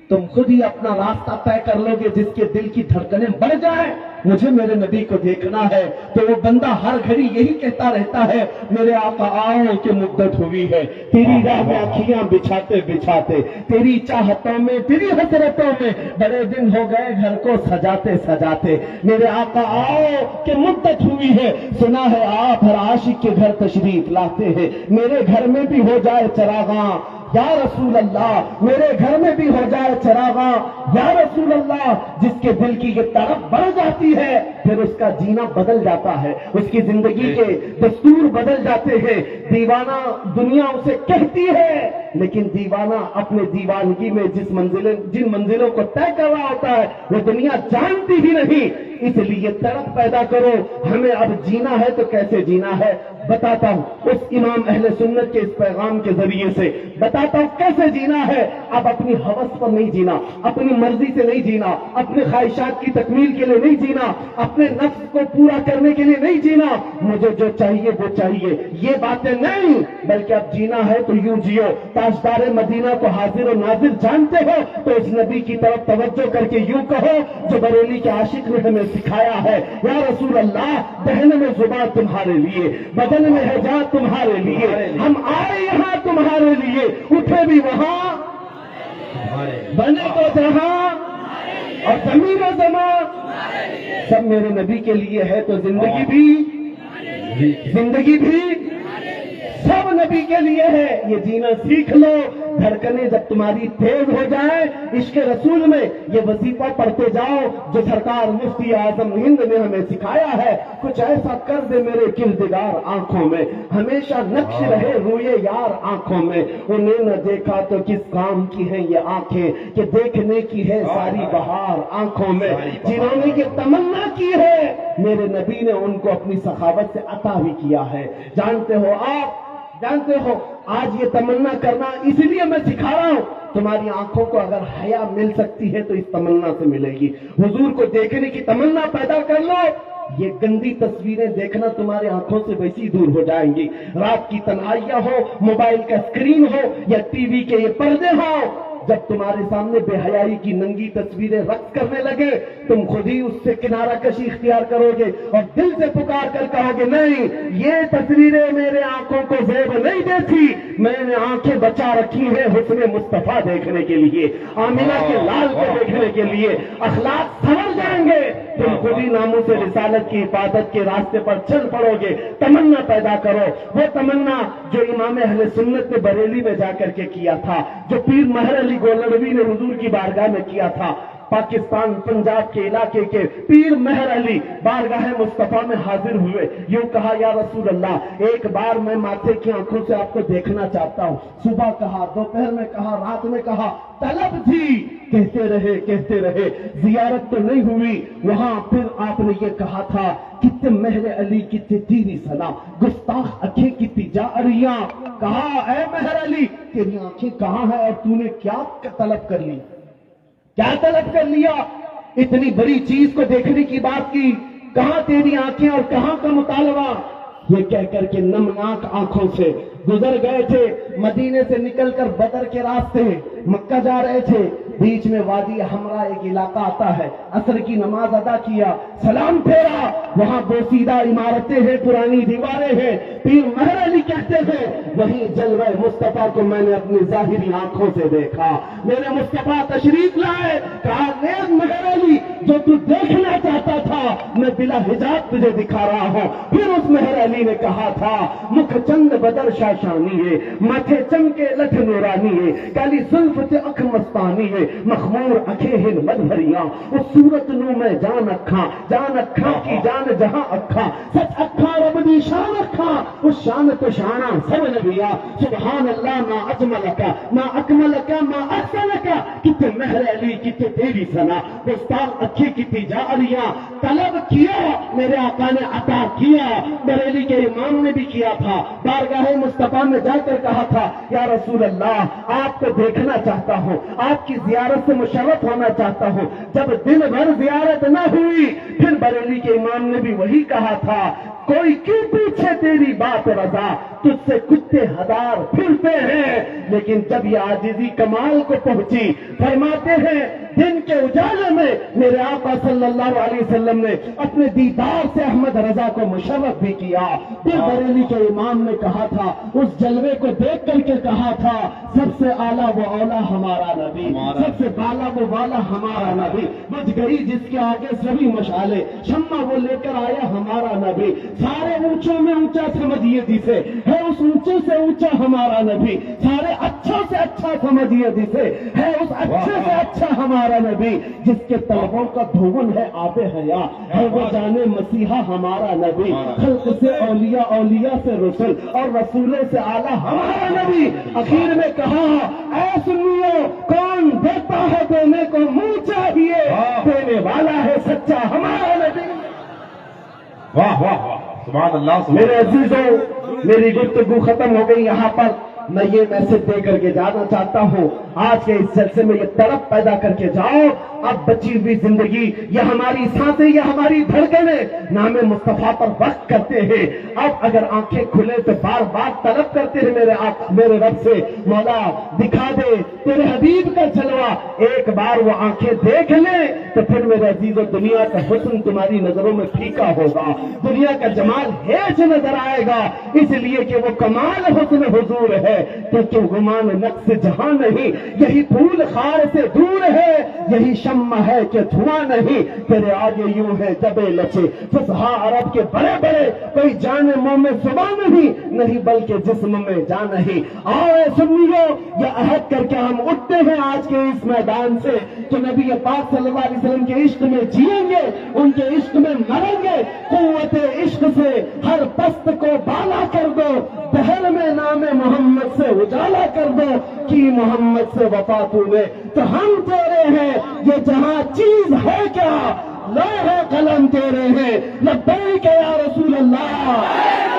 تم خود ہی اپنا راستہ طے کر لو گے. جس کے دل کی دھڑکنیں بڑھ جائیں, مجھے میرے نبی کو دیکھنا ہے, تو وہ بندہ ہر گھڑی یہی کہتا رہتا ہے, میرے آقا آؤ کہ مدت ہوئی ہے تیری راہ میں اکھیاں بچھاتے بچھاتے, تیری چاہتوں میں, تیری حسرتوں میں بڑے دن ہو گئے گھر کو سجاتے سجاتے. میرے آقا آؤ کہ مدت ہوئی ہے, سنا ہے آپ ہر عاشق کے گھر تشریف لاتے ہیں, میرے گھر میں بھی ہو جائے چراغاں یا رسول اللہ, میرے گھر میں بھی ہو جائے چراغاں یا رسول اللہ. جس کے دل کی یہ طرف بڑھ جاتی ہے, پھر اس کا جینا بدل جاتا ہے, اس کی زندگی کے دستور بدل جاتے ہیں. دیوانہ دنیا اسے کہتی ہے, لیکن دیوانہ اپنے دیوانگی میں جن منزلوں کو طے کر رہا ہوتا ہے وہ دنیا جانتی ہی نہیں. اس لیے تڑپ پیدا کرو, ہمیں اب جینا ہے تو کیسے جینا ہے بتاتا ہوں. اس امام اہل سنت کے اس پیغام کے ذریعے سے بتاتا ہوں کیسے جینا ہے. اب اپنی ہوس پر نہیں جینا, اپنی مرضی سے نہیں جینا, اپنے خواہشات کی تکمیل کے لیے نہیں جینا, اپنے نفس کو پورا کرنے کے لیے نہیں جینا, مجھے جو چاہیے وہ چاہیے, یہ باتیں نہیں, بلکہ اب جینا ہے تو یوں جیو. تاجدار مدینہ کو حاضر و ناظر جانتے ہو تو اس نبی کی طرف توجہ کر کے یوں کہو جو بریلی کے عاشق نے ہمیں سکھایا ہے, یا رسول اللہ دہن میں زبان تمہارے لیے, بدن میں ہے جان تمہارے لیے, ہم آئے یہاں تمہارے لیے, اٹھے بھی وہاں, بنے تو جہاں, اور زمین و زمان سب میرے نبی کے لیے ہے. تو زندگی بھی سب نبی کے لیے ہے. یہ جینا سیکھ لو. دھڑکنیں جب تمہاری تیز ہو جائیں عشق رسول میں, یہ وظیفہ پڑھتے جاؤ جو سرکار مفتی اعظم ہند نے ہمیں سکھایا ہے. کچھ ایسا کر دے میرے کردگار آنکھوں میں, ہمیشہ نقش رہے روئے یار آنکھوں میں. انہیں نہ دیکھا تو کس کام کی ہیں یہ آنکھیں کہ دیکھنے کی ہے ساری بہار آنکھوں میں. جنہوں نے یہ تمنا کی ہے میرے نبی نے ان کو اپنی سخاوت سے عطا بھی کیا ہے. جانتے ہو آپ, جانتے ہو آج یہ تمنا کرنا اس لیے میں سکھا رہا ہوں. تمہاری آنکھوں کو اگر حیا مل سکتی ہے تو اس تمنا سے ملے گی. حضور کو دیکھنے کی تمنا پیدا کر لو, یہ گندی تصویریں دیکھنا تمہاری آنکھوں سے ویسی دور ہو جائیں گی. رات کی تنہائیاں ہو, موبائل کا اسکرین ہو یا ٹی وی کے یہ پردے ہو, جب تمہارے سامنے بے حیائی کی ننگی تصویریں رقص کرنے لگے تم خود ہی اس سے کنارہ کشی اختیار کرو گے اور دل سے پکار کر کہو گے نہیں، یہ تصویریں میرے آنکھوں کو زیب نہیں دیتی، میں نے آنکھیں بچا رکھی ہیں حسن مصطفیٰ دیکھنے کے لیے، آمینہ کے لال کو دیکھنے کے لیے، اخلاق سنور جائیں گے، تم خود ہی ناموس رسالت کی حفاظت کے راستے پر چل پڑو گے۔ تمنا پیدا کرو، وہ تمنا جو امام اہل سنت نے بریلی میں جا کر کے کیا تھا، جو پیر مہر علی گولڑوی نے حضور کی بارگاہ میں کیا تھا۔ پاکستان پنجاب کے علاقے کے پیر مہر علی بارگاہ مصطفیٰ میں حاضر ہوئے، یوں کہا یا رسول اللہ ایک بار میں ماتھے کی آنکھوں سے آپ کو دیکھنا چاہتا ہوں۔ صبح کہا، دوپہر میں کہا، رات میں کہا، طلب تھی، کہتے رہے، زیارت تو نہیں ہوئی۔ وہاں پھر آپ نے یہ کہا تھا کتنے مہر علی کتنے تیری سنا، گستاخ اکھیں کتنی جاریاں۔ کہا اے مہر علی تیری آنکھیں کہاں ہیں اور تو نے کیا طلب کر لی، کیا طلب کر لیا؟ اتنی بڑی چیز کو دیکھنے کی بات کی، کہاں تیری آنکھیں اور کہاں کا مطالبہ؟ یہ کہہ کر کے نمناک آنکھوں سے گزر گئے تھے، مدینے سے نکل کر بدر کے راستے مکہ جا رہے تھے، بیچ میں وادی حمرا ایک علاقہ آتا ہے، عصر کی نماز ادا کیا، سلام پھیرا، وہاں بوسیدہ عمارتیں ہیں، پرانی دیواریں ہیں، پیر مہر علی کہتے ہیں وہیں جلوہ مصطفیٰ کو میں نے اپنی ظاہری آنکھوں سے دیکھا، میرے مصطفیٰ تشریف لائے، کہا نیز مہر علی جو تو دیکھنا چاہتا تھا میں بلا حجاب تجھے دکھا رہا ہوں۔ پھر اس مہر علی نے کہا تھا مکھ چند بدر شاشانی ہے، ماتھے چمکے لٹھ نورانی ہے، کالی زلف تے اکھ مستانی ہے، مخمور اکھیں ہن مد بھریاں، اس صورت نو میں جان اکھاں کی جان جہاں اکھاں، سچ اکھاں رب دی شان اکھاں، اس شان تو شاناں سب نبیا، سبحان اللہ ما اجملکا ما اکملکا ما احسنکا، کتے مہر علی کتے تیری سنا، گستاخ اکھی کتی جاریاں، طلب کیا میرے آقا نے عطا کیا۔ بریلی کے امام نے بھی کیا تھا، بارگاہ مصطفیٰ میں جا کر کہا تھا یا رسول اللہ آپ کو دیکھنا چاہتا ہوں، آپ کی زیارت سے مشرف ہونا چاہتا ہوں۔ جب دن بھر زیارت نہ ہوئی پھر بریلی کے امام نے بھی وہی کہا تھا کوئی کیوں پوچھے تیری بات رضا، تجھ سے کتے ہزار پھرتے ہیں، لیکن جب یہ عاجزی کمال کو پہنچی فرماتے ہیں دن کے اجالے میں میرے آقا صلی اللہ علیہ وسلم نے اپنے دیدار سے احمد رضا کو مشرف بھی کیا۔ پھر بریلی کے امام نے کہا تھا اس جلوے کو دیکھ کر کے کہا تھا سب سے اعلیٰ وہ اولا ہمارا نبی، سب سے بالا وہ بالا ہمارا نبی، بج گئی جس کے آگے سبھی مشالے، شمع وہ لے کر آیا ہمارا نبی، سارے اونچوں میں اونچا سمجھیے جسے ہے اس اونچے سے اونچا ہمارا نبی، سارے اچھا سے اچھا سمجھیے جسے ہے اس اچھے سے اچھا ہمارا نبی، جس کے طلبوں کا دھون ہے آب حیا، ہے وہ جانے مسیحا ہمارا نبی، خلق سے اولیاء، اولیاء سے رسول اور رسولے سے اعلیٰ ہمارا نبی۔ اخیر میں کہا اے سنیو کون دیتا ہے دینے کو منہ چاہیے، دینے والا ہے سچا ہمارا نبی۔ واہ واہ واہ سبحان اللہ۔ میرے عزیزوں میری گفتگو ختم ہو گئی یہاں پر، میں یہ میسج دے کر کے جانا چاہتا ہوں آج کے اس جلسے میں یہ طرف پیدا کر کے جاؤ اب بچی ہوئی زندگی یہ ہماری سانسیں یہ ہماری دھڑکنیں نام مصطفیٰ پر وقت کرتے ہیں۔ اب اگر آنکھیں کھلے تو بار بار طلب کرتے ہیں میرے رب سے مولا دکھا دے تیرے حبیب کا جلوہ، ایک بار وہ آنکھیں دیکھ لیں تو پھر میرے عزیزوں دنیا کا حسن تمہاری نظروں میں پھیکا ہوگا، دنیا کا جمال ہیچ نظر آئے گا، اس لیے کہ وہ کمال حسن حضور ہے کہ گمان نقص جہاں نہیں، یہی پھول خار سے دور ہے، یہی شمع ہے کہ دھواں نہیں، تیرے آگے یوں ہے جبے لچے فصحا عرب کے بڑے بڑے، کوئی جان منہ میں زبان نہیں بلکہ جسم میں جان نہیں۔ آؤ اے سنیو یہ عہد کر کے ہم اٹھتے ہیں آج کے اس میدان سے کہ نبی پاک صلی اللہ علیہ وسلم کے عشق میں جیئیں گے، ان کے عشق میں مریں گے، قوت عشق سے ہر پست کو بالا کر دو، دہر میں نام محمد سے اجالا کر دو، کی محمد سے وفا تو نے تو ہم تیرے ہیں، یہ جہاں چیز ہے کیا لوح قلم تیرے ہیں، لبیک یا رسول اللہ۔